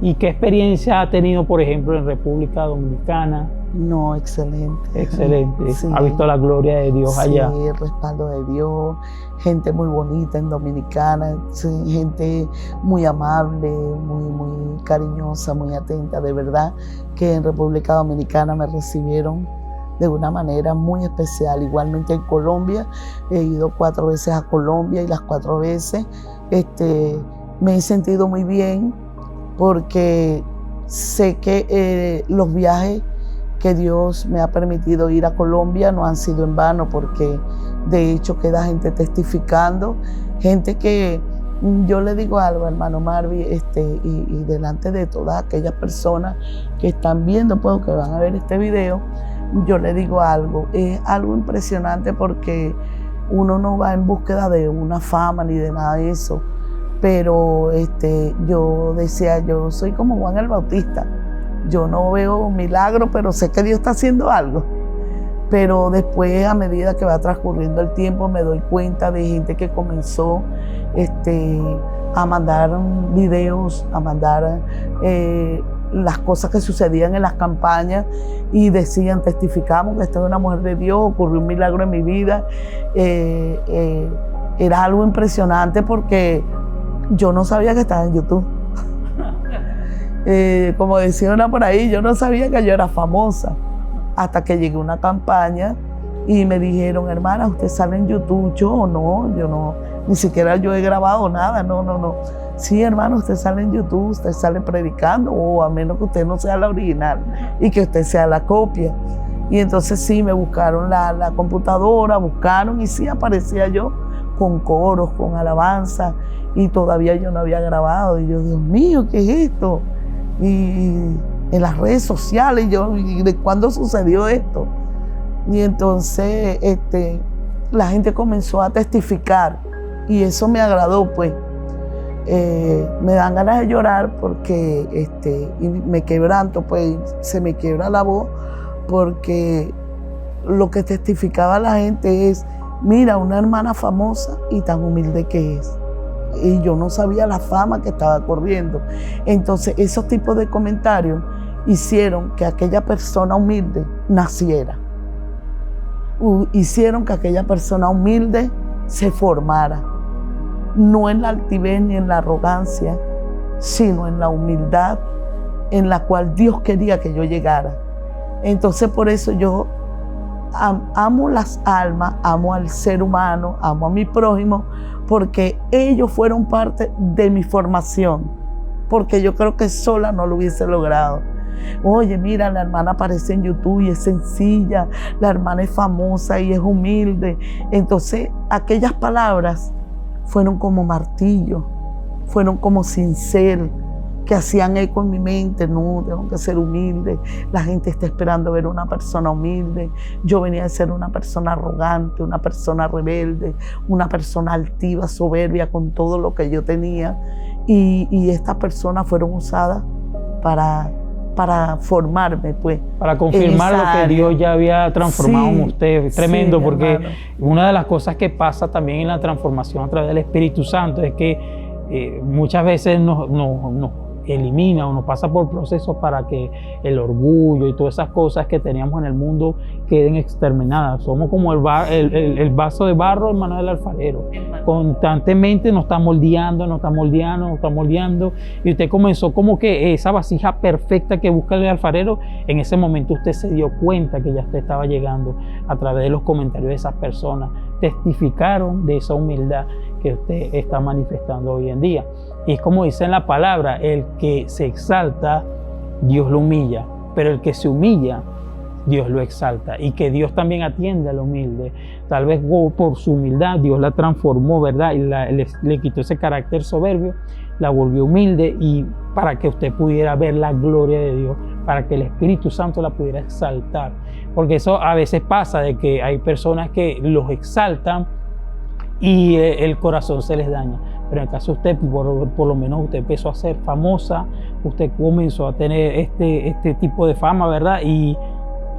Speaker 2: ¿Y qué experiencia ha tenido, por ejemplo, en República Dominicana?
Speaker 1: No, excelente.
Speaker 2: Excelente.
Speaker 1: Sí.
Speaker 2: ¿Ha visto la gloria de Dios allá?
Speaker 1: Sí, el respaldo de Dios, gente muy bonita en Dominicana, sí, gente muy amable, muy cariñosa, muy atenta. De verdad que en República Dominicana me recibieron de una manera muy especial. Igualmente en Colombia, he ido 4 veces a Colombia y las 4 veces me he sentido muy bien, porque sé que los viajes que Dios me ha permitido ir a Colombia no han sido en vano, porque de hecho queda gente testificando, gente que yo le digo algo, hermano Marvin, y delante de todas aquellas personas que están viendo, pues, que van a ver este video, yo le digo algo, es algo impresionante, porque uno no va en búsqueda de una fama ni de nada de eso, pero yo decía, yo soy como Juan el Bautista, yo no veo milagros, pero sé que Dios está haciendo algo. Pero después, a medida que va transcurriendo el tiempo, me doy cuenta de gente que comenzó a mandar videos, a mandar las cosas que sucedían en las campañas y decían, testificamos que esta es una mujer de Dios, ocurrió un milagro en mi vida. Era algo impresionante porque yo no sabía que estaba en YouTube. Como decía una por ahí, yo no sabía que yo era famosa. Hasta que llegué a una campaña y me dijeron, hermana, ¿usted sale en YouTube? Yo no, ni siquiera yo he grabado nada, no. Sí, hermano, usted sale en YouTube, usted sale predicando, o a menos que usted no sea la original y que usted sea la copia. Y entonces sí, me buscaron la computadora, buscaron y sí aparecía yo con coros, con alabanza, y todavía yo no había grabado. Y yo, Dios mío, ¿qué es esto? Y en las redes sociales, ¿y de cuándo sucedió esto? Y entonces la gente comenzó a testificar y eso me agradó, pues. Me dan ganas de llorar porque y me quebranto, pues se me quiebra la voz, porque lo que testificaba la gente es, mira, una hermana famosa y tan humilde que es. Y yo no sabía la fama que estaba corriendo. Entonces esos tipos de comentarios hicieron que aquella persona humilde naciera. Hicieron que aquella persona humilde se formara. No en la altivez ni en la arrogancia, sino en la humildad en la cual Dios quería que yo llegara. Entonces por eso yo amo las almas, amo al ser humano, amo a mi prójimo, porque ellos fueron parte de mi formación, porque yo creo que sola no lo hubiese logrado. Oye, mira, la hermana aparece en YouTube y es sencilla, la hermana es famosa y es humilde. Entonces aquellas palabras fueron como martillo, fueron como cincel, que hacían eco en mi mente. No, tengo que ser humilde, la gente está esperando ver una persona humilde. Yo venía de ser una persona arrogante, una persona rebelde, una persona altiva, soberbia con todo lo que yo tenía, y estas personas fueron usadas para formarme, pues.
Speaker 2: Para confirmar lo que Dios ya había transformado en usted. Tremendo,
Speaker 1: sí,
Speaker 2: porque
Speaker 1: hermano,
Speaker 2: una de las cosas que pasa también en la transformación a través del Espíritu Santo es que muchas veces nos elimina o nos pasa por procesos para que el orgullo y todas esas cosas que teníamos en el mundo queden exterminadas. Somos como el vaso de barro en mano del alfarero. Constantemente nos está moldeando, y usted comenzó como que esa vasija perfecta que busca el alfarero. En ese momento usted se dio cuenta que ya usted estaba llegando a través de los comentarios de esas personas. Testificaron de esa humildad que usted está manifestando hoy en día. Y es como dice en la palabra, el que se exalta, Dios lo humilla, pero el que se humilla, Dios lo exalta. Y que Dios también atiende al humilde. Tal vez por su humildad Dios la transformó, ¿verdad? Y le quitó ese carácter soberbio, la volvió humilde, y para que usted pudiera ver la gloria de Dios, para que el Espíritu Santo la pudiera exaltar. Porque eso a veces pasa, de que hay personas que los exaltan y el corazón se les daña. Pero en el caso de usted, por lo menos usted empezó a ser famosa, usted comenzó a tener este tipo de fama, ¿verdad? Y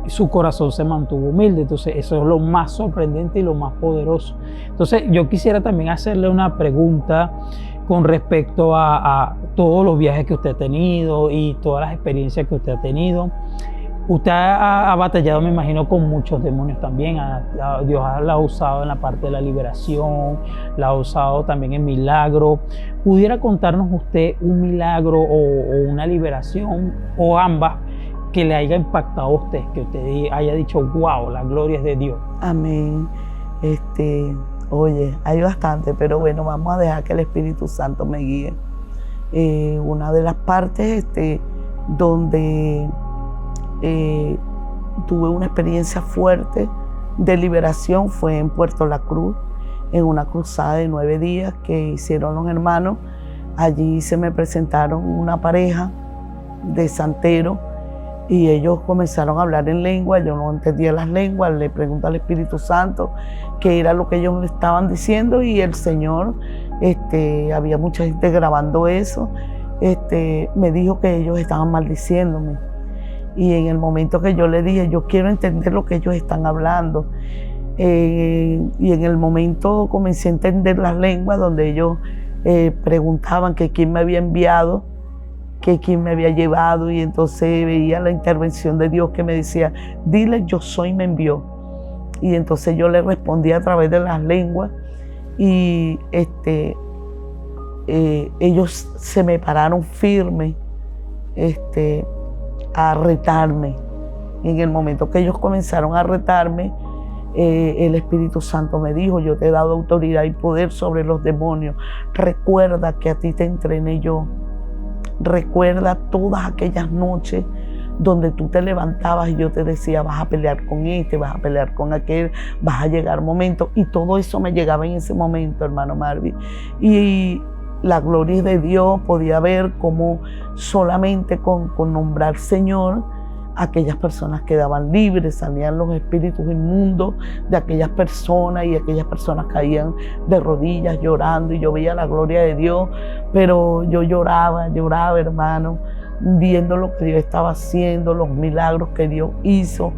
Speaker 2: su corazón se mantuvo humilde. Entonces eso es lo más sorprendente y lo más poderoso. Entonces yo quisiera también hacerle una pregunta con respecto a todos los viajes que usted ha tenido y todas las experiencias que usted ha tenido. Usted ha batallado, me imagino, con muchos demonios también. Dios la ha usado en la parte de la liberación, la ha usado también en milagros. ¿Pudiera contarnos usted un milagro o una liberación, o ambas, que le haya impactado a usted, que usted haya dicho, wow, la gloria es de Dios?
Speaker 1: Amén. Oye, hay bastante, pero bueno, vamos a dejar que el Espíritu Santo me guíe. Una de las partes donde tuve una experiencia fuerte de liberación fue en Puerto La Cruz, en una cruzada de 9 días que hicieron los hermanos. Allí se me presentaron una pareja de santeros y ellos comenzaron a hablar en lengua. Yo no entendía las lenguas, le pregunté al Espíritu Santo qué era lo que ellos me estaban diciendo, y el Señor, había mucha gente grabando eso, me dijo que ellos estaban maldiciéndome. Y en el momento que yo le dije, yo quiero entender lo que ellos están hablando. Y en el momento comencé a entender las lenguas donde ellos preguntaban que quién me había enviado, que quién me había llevado, y entonces veía la intervención de Dios que me decía, dile yo soy, me envió. Y entonces yo le respondía a través de las lenguas, y ellos se me pararon firme a retarme. Y en el momento que ellos comenzaron a retarme, el Espíritu Santo me dijo, yo te he dado autoridad y poder sobre los demonios. Recuerda que a ti te entrené yo. Recuerda todas aquellas noches donde tú te levantabas y yo te decía, vas a pelear con este, vas a pelear con aquel, vas a llegar momentos. Y todo eso me llegaba en ese momento, hermano Marvin. Y la gloria de Dios, podía ver cómo solamente con nombrar Señor, aquellas personas quedaban libres, salían los espíritus inmundos de aquellas personas, y aquellas personas caían de rodillas llorando, y yo veía la gloria de Dios, pero yo lloraba, hermano, viendo lo que Dios estaba haciendo, los milagros que Dios hizo.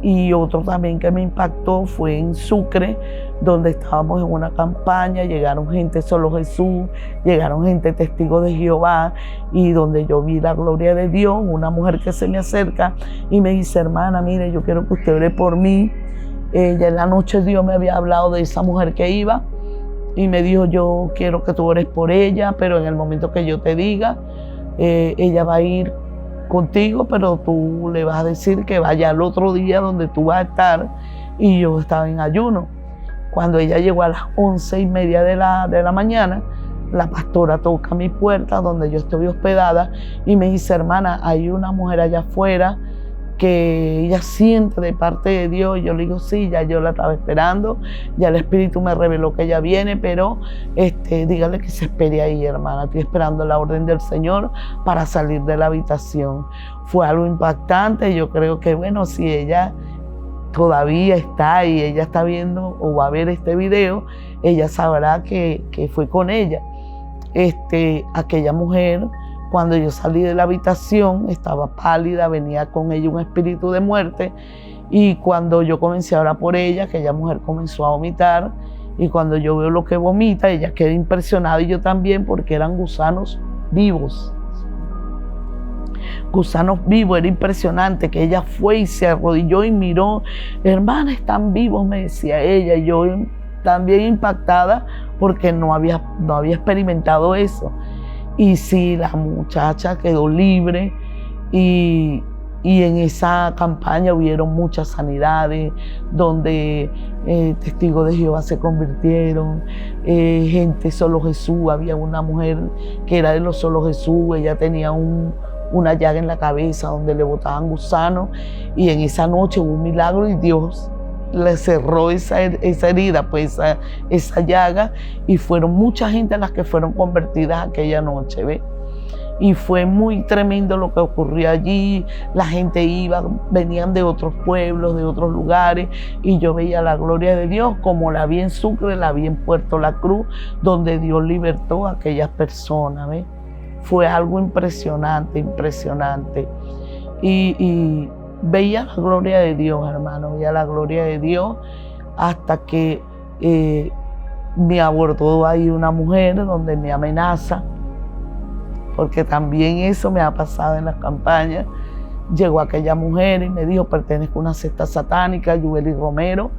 Speaker 1: Y otro también que me impactó fue en Sucre, donde estábamos en una campaña, llegaron gente Solo Jesús, llegaron gente Testigos de Jehová, y donde yo vi la gloria de Dios, una mujer que se me acerca y me dice, hermana, mire, yo quiero que usted ore por mí. Ya en la noche Dios me había hablado de esa mujer que iba, y me dijo, yo quiero que tú ores por ella, pero en el momento que yo te diga, ella va a ir contigo, pero tú le vas a decir que vaya al otro día donde tú vas a estar. Y yo estaba en ayuno. Cuando ella llegó a las 11:30 de la mañana, la pastora toca mi puerta donde yo estoy hospedada y me dice, hermana, hay una mujer allá afuera que ella siente de parte de Dios. Yo le digo, sí, ya yo la estaba esperando, ya el Espíritu me reveló que ella viene, pero dígale que se espere ahí, hermana, estoy esperando la orden del Señor para salir de la habitación. Fue algo impactante. Yo creo que, bueno, si ella todavía está y ella está viendo o va a ver este video, ella sabrá que fue con ella. Aquella mujer, cuando yo salí de la habitación, estaba pálida, venía con ella un espíritu de muerte, y cuando yo comencé a orar por ella, aquella mujer comenzó a vomitar, y cuando yo veo lo que vomita, ella queda impresionada, y yo también, porque eran gusanos vivos. Gusanos vivos, era impresionante que ella fue y se arrodilló y miró. Hermana, están vivos, me decía ella, y yo también impactada porque no había experimentado eso. Y sí, la muchacha quedó libre, y en esa campaña hubieron muchas sanidades, donde testigos de Jehová se convirtieron, gente Solo Jesús. Había una mujer que era de los Solo Jesús, ella tenía una llaga en la cabeza donde le botaban gusanos, y en esa noche hubo un milagro y Dios le cerró esa herida, pues esa llaga, y fueron mucha gente las que fueron convertidas aquella noche, ¿ves? Y fue muy tremendo lo que ocurrió allí. La gente venían de otros pueblos, de otros lugares, y yo veía la gloria de Dios, como la vi en Sucre, la vi en Puerto La Cruz, donde Dios libertó a aquellas personas, ¿ves? Fue algo impresionante, impresionante. Y veía la gloria de Dios, hermano, veía la gloria de Dios, hasta que me abordó ahí una mujer donde me amenaza, porque también eso me ha pasado en las campañas. Llegó aquella mujer y me dijo, pertenezco a una secta satánica, Yueli Romero,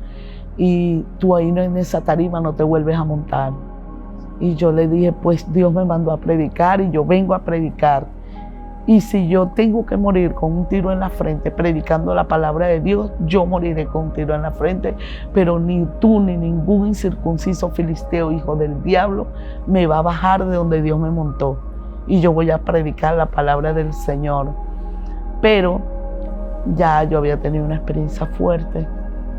Speaker 1: y tú ahí en esa tarima no te vuelves a montar. Y yo le dije, pues Dios me mandó a predicar y yo vengo a predicar. Y si yo tengo que morir con un tiro en la frente predicando la palabra de Dios, yo moriré con un tiro en la frente, pero ni tú ni ningún incircunciso filisteo, hijo del diablo, me va a bajar de donde Dios me montó. Y yo voy a predicar la palabra del Señor. Pero ya yo había tenido una experiencia fuerte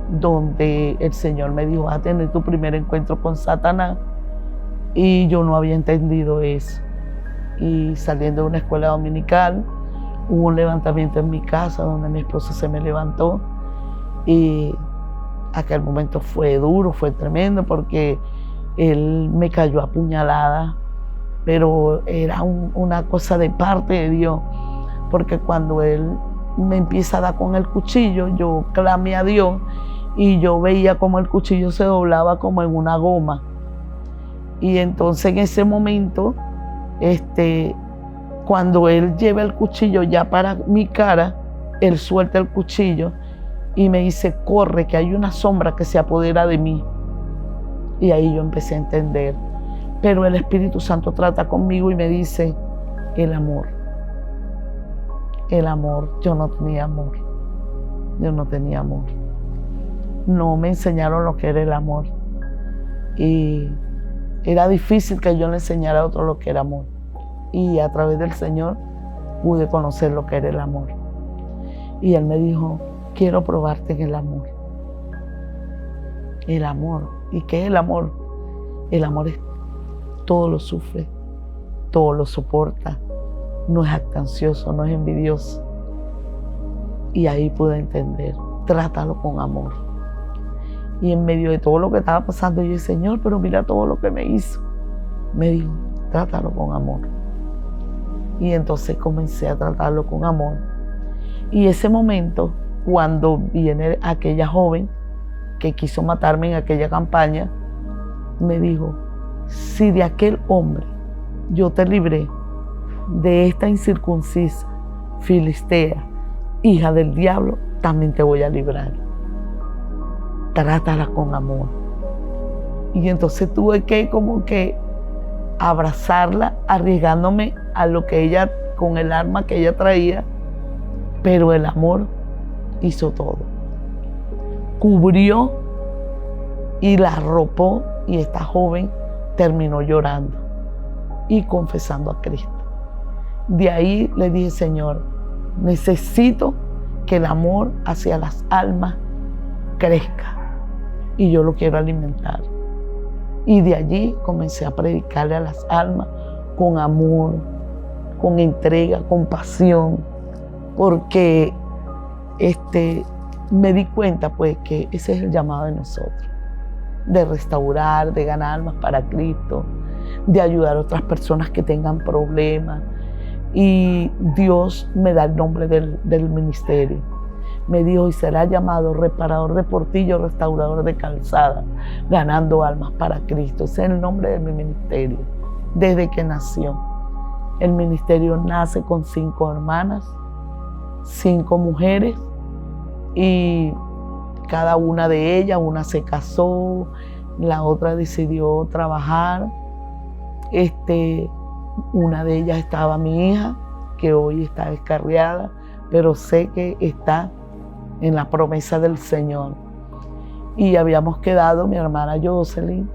Speaker 1: donde el Señor me dijo, vas a tener tu primer encuentro con Satanás. Y yo no había entendido eso. Y saliendo de una escuela dominical, hubo un levantamiento en mi casa donde mi esposo se me levantó, y aquel momento fue duro, fue tremendo, porque él me cayó a puñalada, pero era una cosa de parte de Dios, porque cuando él me empieza a dar con el cuchillo, yo clamé a Dios y yo veía como el cuchillo se doblaba como en una goma. Y entonces en ese momento, cuando él lleva el cuchillo ya para mi cara, él suelta el cuchillo y me dice, corre, que hay una sombra que se apodera de mí. Y ahí yo empecé a entender. Pero el Espíritu Santo trata conmigo y me dice, el amor. El amor, yo no tenía amor. Yo no tenía amor. No me enseñaron lo que era el amor. Y era difícil que yo le enseñara a otro lo que era amor. Y a través del Señor pude conocer lo que era el amor. Y Él me dijo, quiero probarte en el amor. El amor. ¿Y qué es el amor? El amor es todo lo sufre, todo lo soporta, no es jactancioso, no es envidioso. Y ahí pude entender, trátalo con amor. Y en medio de todo lo que estaba pasando, yo dije, Señor, pero mira todo lo que me hizo. Me dijo, trátalo con amor. Y entonces comencé a tratarlo con amor. Y ese momento, cuando viene aquella joven que quiso matarme en aquella campaña, me dijo, si de aquel hombre yo te libré, de esta incircuncisa, filistea, hija del diablo, también te voy a librar. Trátala con amor. Y entonces tuve que como que abrazarla, arriesgándome a lo que ella, con el arma que ella traía, pero el amor hizo todo. Cubrió y la arropó, y esta joven terminó llorando y confesando a Cristo. De ahí le dije, Señor, necesito que el amor hacia las almas crezca y yo lo quiero alimentar. Y de allí comencé a predicarle a las almas con amor, con entrega, con pasión, porque me di cuenta pues que ese es el llamado de nosotros, de restaurar, de ganar almas para Cristo, de ayudar a otras personas que tengan problemas. Y Dios me da el nombre del ministerio. Me dijo, y será llamado reparador de portillo, restaurador de calzada, ganando almas para Cristo. Ese es el nombre de mi ministerio, desde que nació. El ministerio nace con 5 hermanas, 5 mujeres, y cada una de ellas, una se casó, la otra decidió trabajar. Una de ellas estaba mi hija, que hoy está descarriada, pero sé que está en la promesa del Señor. Y habíamos quedado mi hermana Jocelyn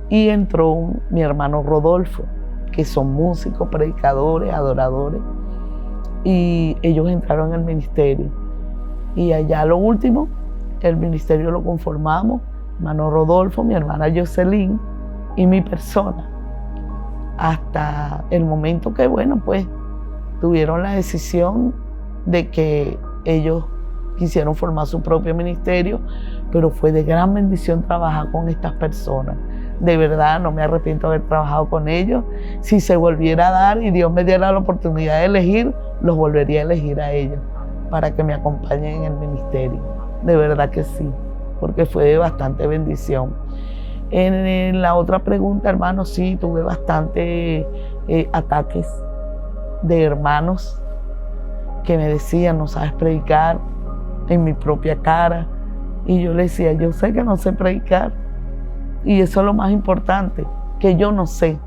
Speaker 1: y entró mi hermano Rodolfo, que son músicos, predicadores, adoradores, y ellos entraron en el ministerio. Y allá lo último, el ministerio lo conformamos, hermano Rodolfo, mi hermana Jocelyn y mi persona. Hasta el momento que, bueno, pues tuvieron la decisión de que ellos quisieron formar su propio ministerio, pero fue de gran bendición trabajar con estas personas. De verdad, no me arrepiento de haber trabajado con ellos. Si se volviera a dar y Dios me diera la oportunidad de elegir, los volvería a elegir a ellos para que me acompañen en el ministerio. De verdad que sí, porque fue de bastante bendición. En la otra pregunta, hermano, sí, tuve bastante ataques de hermanos que me decían, no sabes predicar, en mi propia cara. Y yo le decía, yo sé que no sé predicar. Y eso es lo más importante, que yo no sé.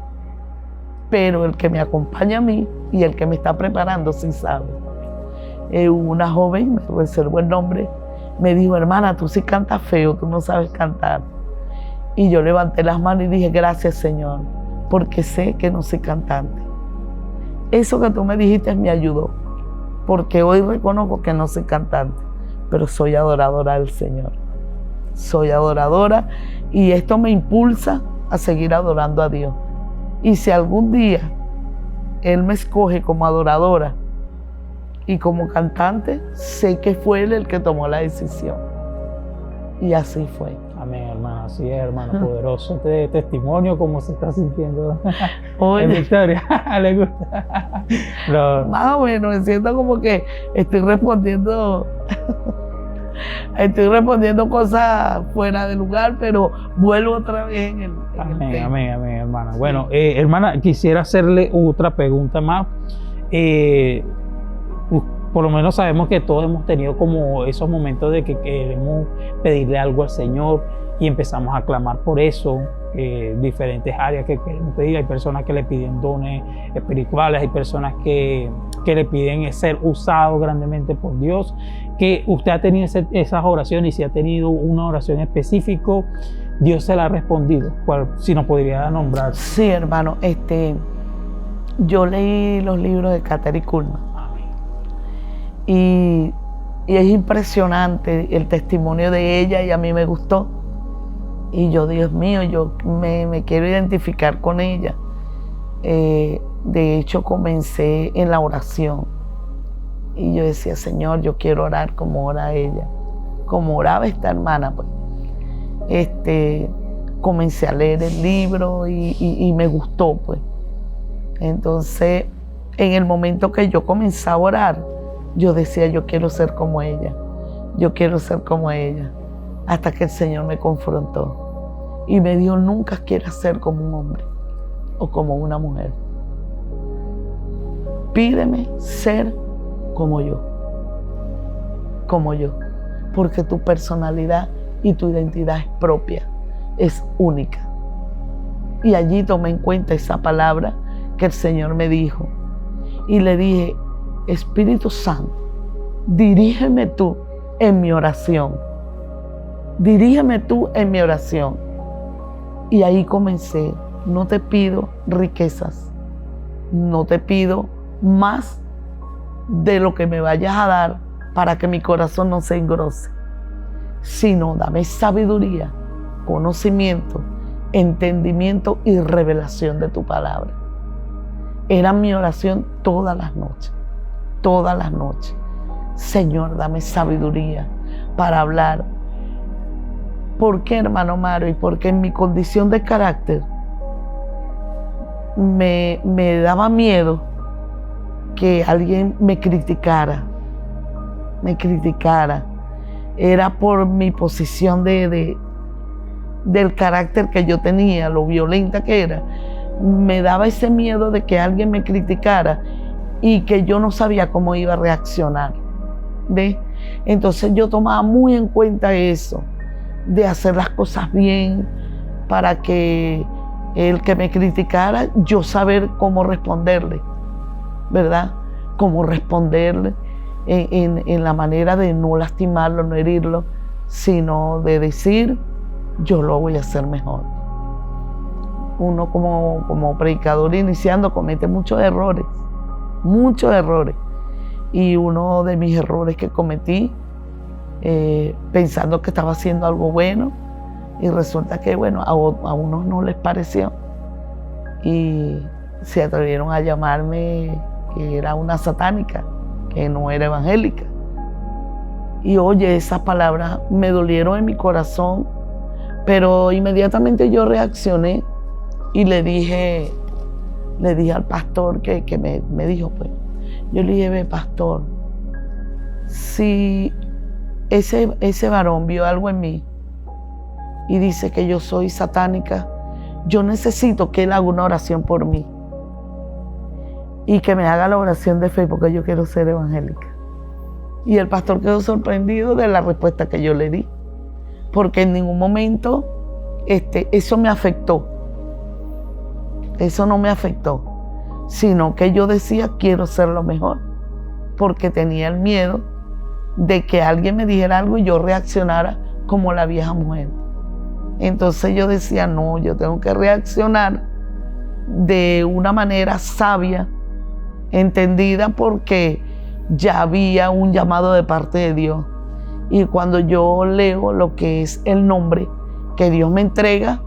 Speaker 1: Pero el que me acompaña a mí y el que me está preparando sí sabe. Una joven, me reservó el nombre, me dijo, hermana, tú sí cantas feo, tú no sabes cantar. Y yo levanté las manos y dije, gracias, Señor, porque sé que no soy cantante. Eso que tú me dijiste me ayudó, porque hoy reconozco que no soy cantante, pero soy adoradora del Señor. Soy adoradora y esto me impulsa a seguir adorando a Dios. Y si algún día Él me escoge como adoradora y como cantante, sé que fue Él el que tomó la decisión. Y así fue.
Speaker 2: Amén, hermano. Así es, hermano, poderoso este testimonio, cómo se está sintiendo
Speaker 1: Oye,
Speaker 2: Victoria. ¿Le gusta? No.
Speaker 1: más o menos, me siento como que estoy respondiendo cosas fuera de lugar, pero vuelvo otra vez en el tema.
Speaker 2: Amén, hermana. Bueno, hermana, quisiera hacerle otra pregunta más. Por lo menos sabemos que todos hemos tenido como esos momentos de que queremos pedirle algo al Señor y empezamos a clamar por eso, diferentes áreas que queremos pedir. Hay personas que le piden dones espirituales, hay personas que le piden ser usados grandemente por Dios. Que usted ha tenido esas oraciones, y si ha tenido una oración específica, Dios se la ha respondido. Si nos podría nombrar.
Speaker 1: Sí, hermano, yo leí los libros de Kathryn Kuhlman. Y es impresionante el testimonio de ella, y a mí me gustó. Y yo, Dios mío, yo me quiero identificar con ella. De hecho, comencé en la oración. Y yo decía, Señor, yo quiero orar como ora ella, como oraba esta hermana. Pues. Comencé a leer el libro y me gustó. Pues. Entonces, en el momento que yo comencé a orar, yo decía, yo quiero ser como ella, yo quiero ser como ella, hasta que el Señor me confrontó y me dijo, nunca quieras ser como un hombre o como una mujer. Pídeme ser como yo, porque tu personalidad y tu identidad es propia, es única. Y allí tomé en cuenta esa palabra que el Señor me dijo y le dije, Espíritu Santo, dirígeme tú en mi oración. Dirígeme tú en mi oración. Y ahí comencé. No te pido riquezas. No te pido más de lo que me vayas a dar para que mi corazón no se engrose. Sino dame sabiduría, conocimiento, entendimiento y revelación de tu palabra. Era mi oración todas las noches. Todas las noches. Señor, dame sabiduría para hablar. ¿Por qué, hermano Mario? Y porque en mi condición de carácter me daba miedo que alguien me criticara. Era por mi posición del carácter que yo tenía, lo violenta que era. Me daba ese miedo de que alguien me criticara y que yo no sabía cómo iba a reaccionar. ¿Ves? Entonces yo tomaba muy en cuenta eso, de hacer las cosas bien, para que el que me criticara, yo saber cómo responderle, ¿verdad? Cómo responderle en la manera de no lastimarlo, no herirlo, sino de decir, yo lo voy a hacer mejor. Uno como predicador iniciando comete muchos errores. Y uno de mis errores que cometí, pensando que estaba haciendo algo bueno, y resulta que, bueno, a unos no les pareció y se atrevieron a llamarme que era una satánica, que no era evangélica. Y oye, esas palabras me dolieron en mi corazón, pero inmediatamente yo reaccioné y le dije al pastor que me dijo, pues, yo le dije, ve, pastor, si ese varón vio algo en mí y dice que yo soy satánica, yo necesito que él haga una oración por mí y que me haga la oración de fe, porque yo quiero ser evangélica. Y el pastor quedó sorprendido de la respuesta que yo le di, porque en ningún momento eso me afectó. Eso no me afectó, sino que yo decía, quiero ser lo mejor, porque tenía el miedo de que alguien me dijera algo y yo reaccionara como la vieja mujer. Entonces yo decía, no, yo tengo que reaccionar de una manera sabia, entendida, porque ya había un llamado de parte de Dios. Y cuando yo leo lo que es el nombre que Dios me entrega,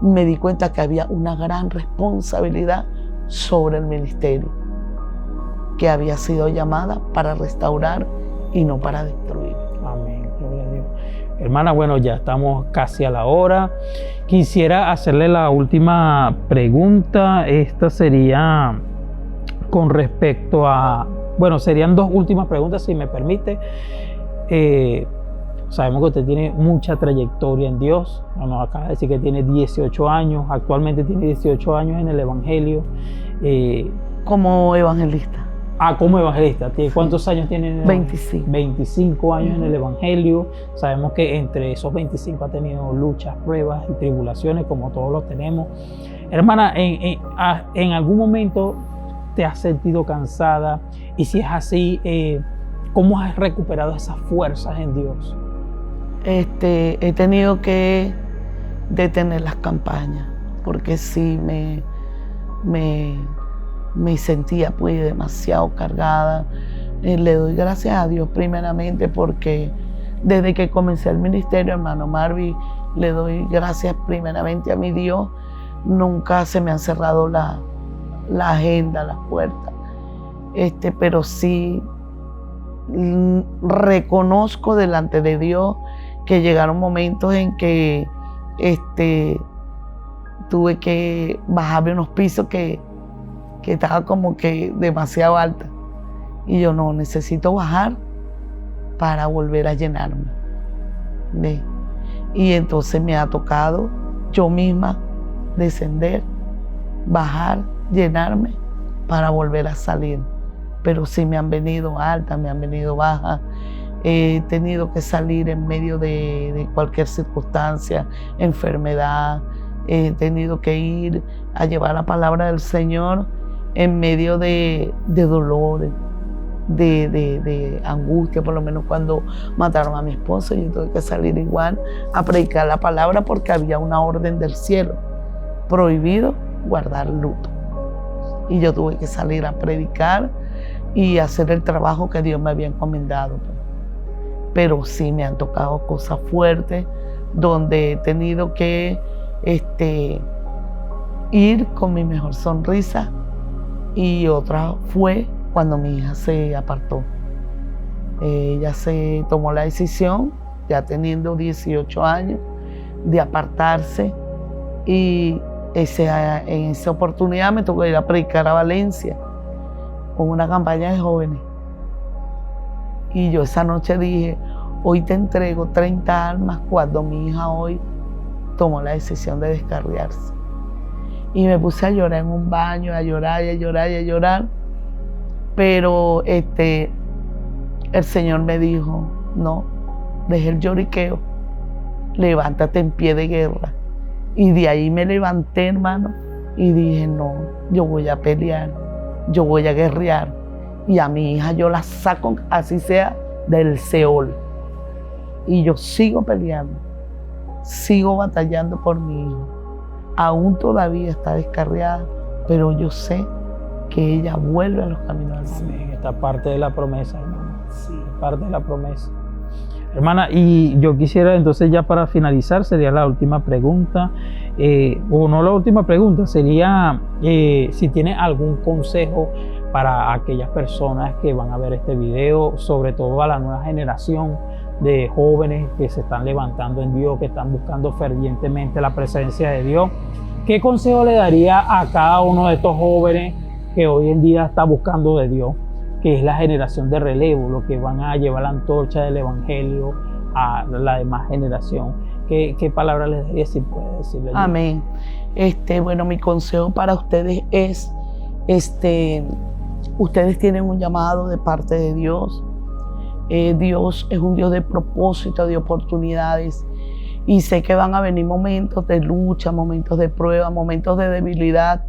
Speaker 1: me di cuenta que había una gran responsabilidad sobre el ministerio, que había sido llamada para restaurar y no para destruir.
Speaker 2: Amén, gloria a Dios. Hermana, bueno, ya estamos casi a la hora. Quisiera hacerle la última pregunta. Esta sería con respecto a... Bueno, serían dos últimas preguntas, si me permite. Sabemos que usted tiene mucha trayectoria en Dios. Nos acaba de decir que tiene 18 años. Actualmente tiene 18 años en el Evangelio.
Speaker 1: Como evangelista.
Speaker 2: Como evangelista. ¿Cuántos años tiene?
Speaker 1: 25.
Speaker 2: 25 años en el Evangelio. Sabemos que entre esos 25 ha tenido luchas, pruebas y tribulaciones, como todos los tenemos. Hermana, ¿en algún momento te has sentido cansada? Y si es así, ¿cómo has recuperado esas fuerzas en Dios?
Speaker 1: He tenido que detener las campañas, porque sí me sentía pues demasiado cargada. Le doy gracias a Dios primeramente porque desde que comencé el ministerio, hermano Marvin, le doy gracias primeramente a mi Dios. Nunca se me han cerrado la agenda, las puertas. Pero sí reconozco delante de Dios que llegaron momentos en que tuve que bajarme unos pisos que estaba como que demasiado alta. Y yo no, necesito bajar para volver a llenarme. ¿Ve? Y entonces me ha tocado yo misma descender, bajar, llenarme para volver a salir. Pero sí me han venido altas, me han venido bajas. He tenido que salir en medio de cualquier circunstancia, enfermedad. He tenido que ir a llevar la palabra del Señor en medio de dolores, de angustia. Por lo menos cuando mataron a mi esposo, yo tuve que salir igual a predicar la palabra porque había una orden del cielo, prohibido guardar luto. Y yo tuve que salir a predicar y hacer el trabajo que Dios me había encomendado. Pero sí me han tocado cosas fuertes donde he tenido que ir con mi mejor sonrisa, y otra fue cuando mi hija se apartó. Ella se tomó la decisión, ya teniendo 18 años, de apartarse, y en esa oportunidad me tocó ir a predicar a Valencia con una campaña de jóvenes. Y yo esa noche dije, hoy te entrego 30 almas, cuando mi hija hoy tomó la decisión de descarriarse. Y me puse a llorar en un baño, a llorar y a llorar y a llorar. Pero el Señor me dijo, no, deje el lloriqueo, levántate en pie de guerra. Y de ahí me levanté, hermano, y dije, no, yo voy a pelear, yo voy a guerrear. Y a mi hija yo la saco, así sea, del Seol. Y yo sigo peleando, sigo batallando por mi hija. Aún todavía está descarriada, pero yo sé que ella vuelve a los caminos del Señor.
Speaker 2: Amén. Esta parte de la promesa, hermano. Sí, parte de la promesa. Hermana, y yo quisiera entonces, ya para finalizar, sería la última pregunta, o no la última pregunta, sería si tiene algún consejo para aquellas personas que van a ver este video, sobre todo a la nueva generación de jóvenes que se están levantando en Dios, que están buscando fervientemente la presencia de Dios. ¿Qué consejo le daría a cada uno de estos jóvenes que hoy en día está buscando de Dios, que es la generación de relevo, los que van a llevar la antorcha del Evangelio a la demás generación? ¿Qué palabra les daría, si puede decirle?
Speaker 1: Amén. Bueno, mi consejo para ustedes es, ustedes tienen un llamado de parte de Dios. Dios es un Dios de propósito, de oportunidades, y sé que van a venir momentos de lucha, momentos de prueba, momentos de debilidad,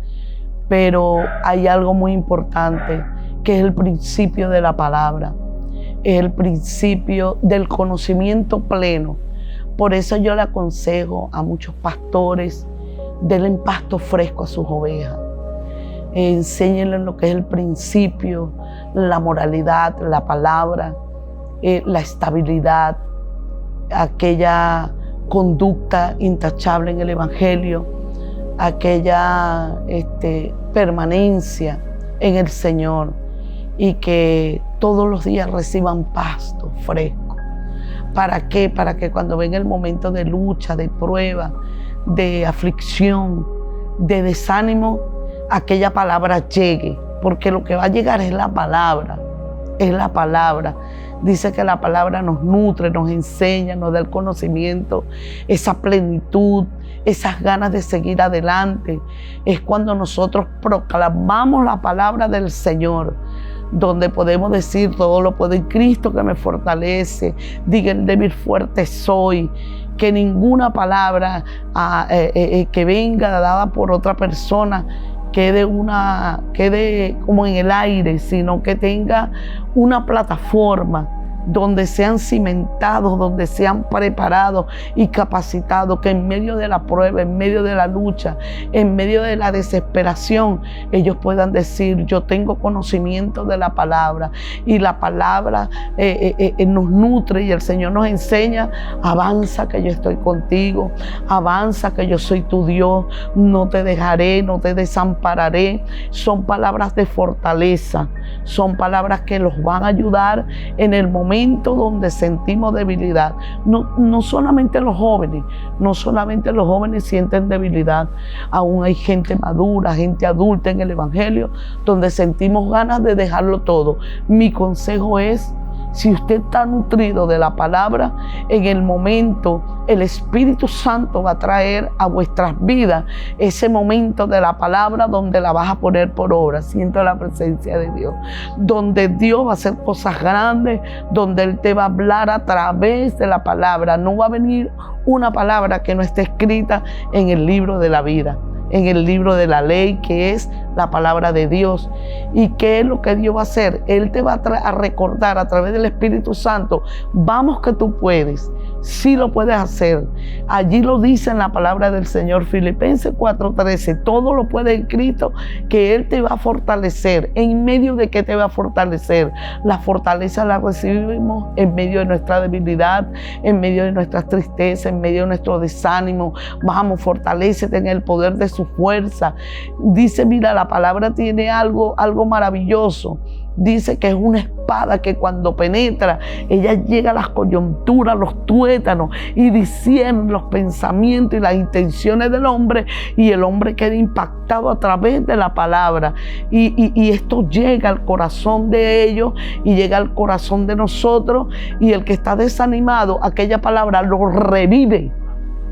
Speaker 1: pero hay algo muy importante, que es el principio de la palabra, es el principio del conocimiento pleno. Por eso yo le aconsejo a muchos pastores, denle pasto fresco a sus ovejas, enséñenles lo que es el principio, la moralidad, la palabra, la estabilidad, aquella conducta intachable en el Evangelio, aquella permanencia en el Señor, y que todos los días reciban pasto fresco, ¿Para qué? Para que cuando venga el momento de lucha, de prueba, de aflicción, de desánimo, aquella palabra llegue. Porque lo que va a llegar es la palabra. Es la palabra. Dice que la palabra nos nutre, nos enseña, nos da el conocimiento, esa plenitud, esas ganas de seguir adelante. Es cuando nosotros proclamamos la palabra del Señor, donde podemos decir: todo lo puedo en Cristo que me fortalece. Diga el débil fuerte soy. Que ninguna palabra que venga dada por otra persona quede como en el aire, sino que tenga una plataforma donde sean cimentados, donde sean preparados y capacitados, que en medio de la prueba, en medio de la lucha, en medio de la desesperación, ellos puedan decir: yo tengo conocimiento de la palabra, y la palabra nos nutre, y el Señor nos enseña: avanza que yo estoy contigo, avanza que yo soy tu Dios, no te dejaré, no te desampararé. Son palabras de fortaleza, son palabras que los van a ayudar en el momento donde sentimos debilidad. No solamente los jóvenes, sienten debilidad. Aún hay gente madura, gente adulta en el Evangelio, donde sentimos ganas de dejarlo todo. Mi consejo es: si usted está nutrido de la palabra, en el momento el Espíritu Santo va a traer a vuestras vidas ese momento de la palabra donde la vas a poner por obra. Siento la presencia de Dios, donde Dios va a hacer cosas grandes, donde Él te va a hablar a través de la palabra. No va a venir una palabra que no esté escrita en el libro de la vida, en el libro de la ley, que es la palabra de Dios. ¿Y qué es lo que Dios va a hacer? Él te va a recordar a través del Espíritu Santo: vamos que tú puedes, sí lo puedes hacer. Allí lo dice en la palabra del Señor, Filipenses 4:13, todo lo puede en Cristo, que Él te va a fortalecer. ¿En medio de qué te va a fortalecer? La fortaleza la recibimos en medio de nuestra debilidad, en medio de nuestras tristezas, en medio de nuestro desánimo. Vamos, fortalécete en el poder de su fuerza. Dice, mira, la palabra tiene algo maravilloso. Dice que es una espada que cuando penetra, ella llega a las coyunturas, los tuétanos, y discierne los pensamientos y las intenciones del hombre, y el hombre queda impactado a través de la palabra. Y esto llega al corazón de ellos y llega al corazón de nosotros, y el que está desanimado, aquella palabra lo revive,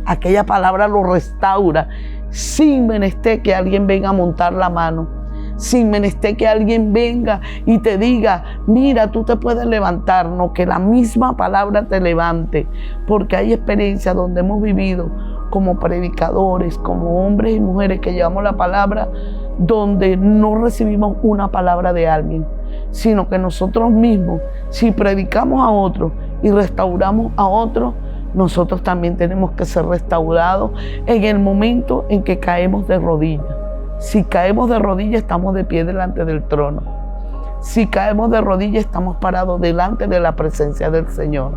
Speaker 1: aquella palabra lo restaura, sin menester que alguien venga a montar la mano, sin menester que alguien venga y te diga: mira, tú te puedes levantar. No, que la misma palabra te levante, porque hay experiencias donde hemos vivido como predicadores, como hombres y mujeres que llevamos la palabra, donde no recibimos una palabra de alguien, sino que nosotros mismos, si predicamos a otros y restauramos a otros, nosotros también tenemos que ser restaurados en el momento en que caemos de rodillas. Si caemos de rodillas, estamos de pie delante del trono. Si caemos de rodillas, estamos parados delante de la presencia del Señor.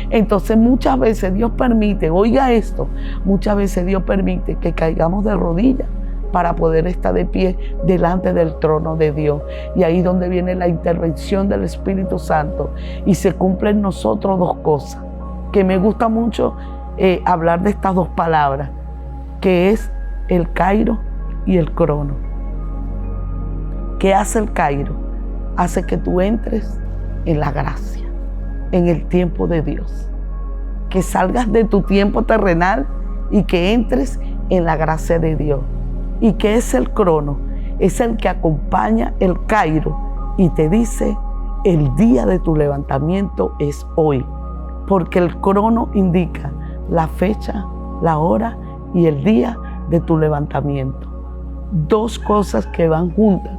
Speaker 1: Entonces muchas veces Dios permite, oiga esto, muchas veces Dios permite que caigamos de rodillas para poder estar de pie delante del trono de Dios. Y ahí es donde viene la intervención del Espíritu Santo, y se cumplen en nosotros dos cosas, que me gusta mucho hablar de estas dos palabras, que es el Kairos y el Crono. ¿Qué hace el Kairos? Hace que tú entres en la gracia, en el tiempo de Dios, que salgas de tu tiempo terrenal y que entres en la gracia de Dios. ¿Y qué es el Crono? Es el que acompaña el Kairos y te dice: el día de tu levantamiento es hoy, porque el Crono indica la fecha, la hora y el día de tu levantamiento. Dos cosas que van juntas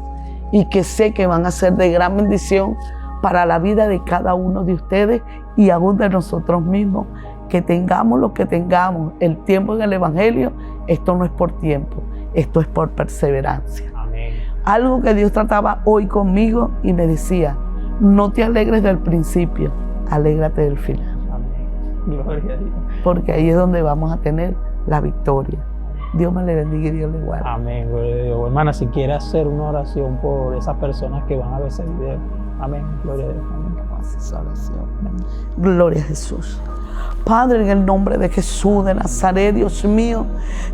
Speaker 1: y que sé que van a ser de gran bendición para la vida de cada uno de ustedes y aún de nosotros mismos. Que tengamos lo que tengamos, el tiempo en el Evangelio, esto no es por tiempo, esto es por perseverancia.
Speaker 2: Amén.
Speaker 1: Algo que Dios trataba hoy conmigo y me decía: no te alegres del principio, alégrate del final.
Speaker 2: Amén. Gloria a Dios.
Speaker 1: Porque ahí es donde vamos a tener la victoria. Dios me le bendiga y Dios le guarde.
Speaker 2: Amén, gloria a Dios. Hermana, si quiere hacer una oración por esas personas que van a ver ese video. Amén, gloria a Dios. Amén.
Speaker 1: Vamos a hacer esa oración. Gloria a Jesús. Padre, en el nombre de Jesús de Nazaret, Dios mío,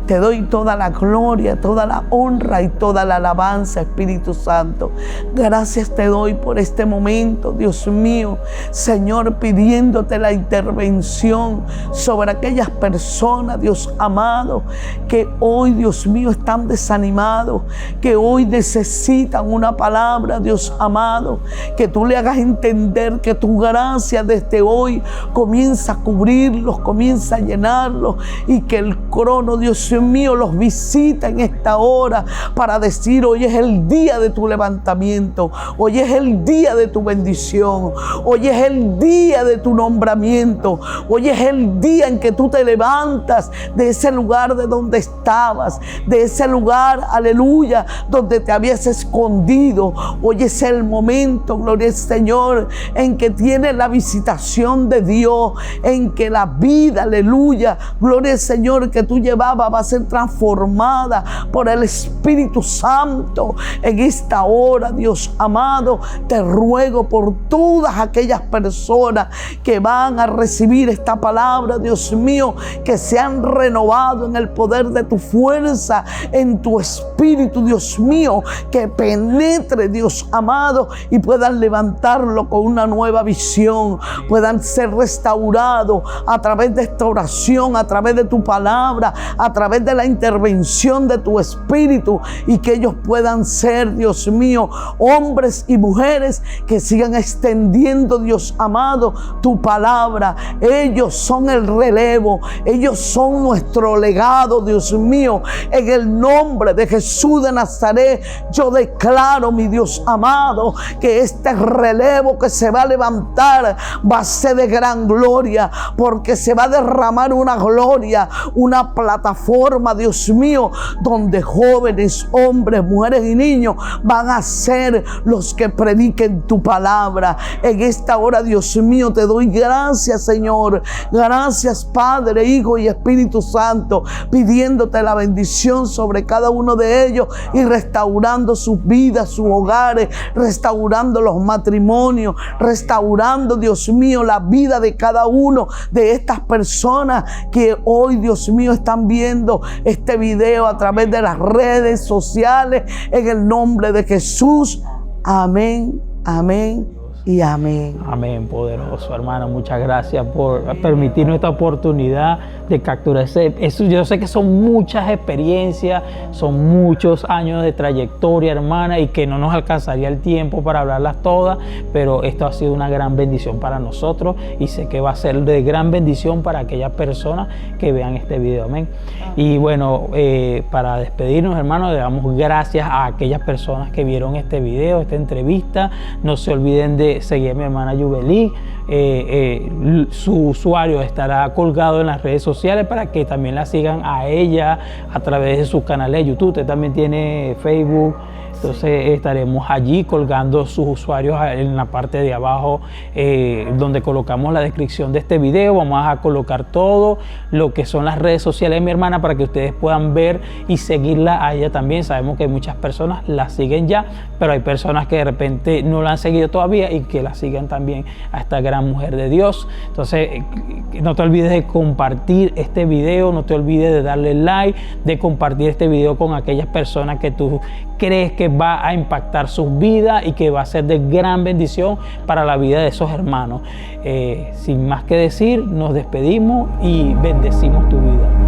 Speaker 1: te doy toda la gloria, toda la honra y toda la alabanza, Espíritu Santo. Gracias te doy por este momento, Dios mío, Señor, pidiéndote la intervención sobre aquellas personas, Dios amado, que hoy, Dios mío, están desanimados, que hoy necesitan una palabra, Dios amado, que tú le hagas entender que tu gracia desde hoy comienza a cubrirlos, comienza a llenarlos, y que el crono, Dios mío, los visita en esta hora para decir: hoy es el día de tu levantamiento, hoy es el día de tu bendición, hoy es el día de tu nombramiento, hoy es el día en que tú te levantas de ese lugar de donde estabas, de ese lugar, aleluya, donde te habías escondido. Hoy es el momento, gloria al Señor, en que tienes la visitación de Dios, en que la vida, aleluya, gloria al Señor, que tú llevabas va a ser transformada por el Espíritu Santo. En esta hora, Dios amado, te ruego por todas aquellas personas que van a recibir esta palabra, Dios mío, que se han renovado en el poder de tu fuerza, en tu Espíritu, Dios mío, que penetre, Dios amado, y puedan levantarlo con una nueva visión, puedan ser restaurados a través de esta oración, a través de tu palabra, a través de la intervención de tu Espíritu, y que ellos puedan ser, Dios mío, hombres y mujeres que sigan extendiendo, Dios amado, tu palabra. Ellos son el relevo, ellos son nuestro legado, Dios mío. En el nombre de Jesús de Nazaret, yo declaro, mi Dios amado, que este relevo que se va a levantar va a ser de gran gloria, porque se va a derramar una gloria, una plataforma, Dios mío, donde jóvenes, hombres, mujeres y niños van a ser los que prediquen tu palabra. En esta hora, Dios mío, te doy gracias, Señor. Gracias, Padre, Hijo y Espíritu Santo, pidiéndote la bendición sobre cada uno de ellos y restaurando sus vidas, sus hogares, restaurando los matrimonios, restaurando, Dios mío, la vida de cada uno de estas personas que hoy, Dios mío, están viendo este video a través de las redes sociales. En el nombre de Jesús, amén, amén y amén.
Speaker 2: Amén, poderoso, hermano. Muchas gracias por permitirnos esta oportunidad de capturar eso. Yo sé que son muchas experiencias, son muchos años de trayectoria, hermana, y que no nos alcanzaría el tiempo para hablarlas todas, pero esto ha sido una gran bendición para nosotros, y sé que va a ser de gran bendición para aquellas personas que vean este video. Amén. Y bueno, para despedirnos, hermanos, le damos gracias a aquellas personas que vieron este video, esta entrevista. No se olviden de seguir a mi hermana Yubelí. Su usuario estará colgado en las redes sociales para que también la sigan a ella a través de sus canales de YouTube. Usted también tiene Facebook. Entonces estaremos allí colgando sus usuarios en la parte de abajo, donde colocamos la descripción de este video. Vamos a colocar todo lo que son las redes sociales de mi hermana para que ustedes puedan ver y seguirla a ella también. Sabemos que muchas personas la siguen ya, pero hay personas que de repente no la han seguido todavía y que la sigan también a esta gran mujer de Dios. Entonces no te olvides de compartir este video, no te olvides de darle like, de compartir este video con aquellas personas que tú crees que va a impactar sus vidas y que va a ser de gran bendición para la vida de esos hermanos. Sin más que decir, nos despedimos y bendecimos tu vida.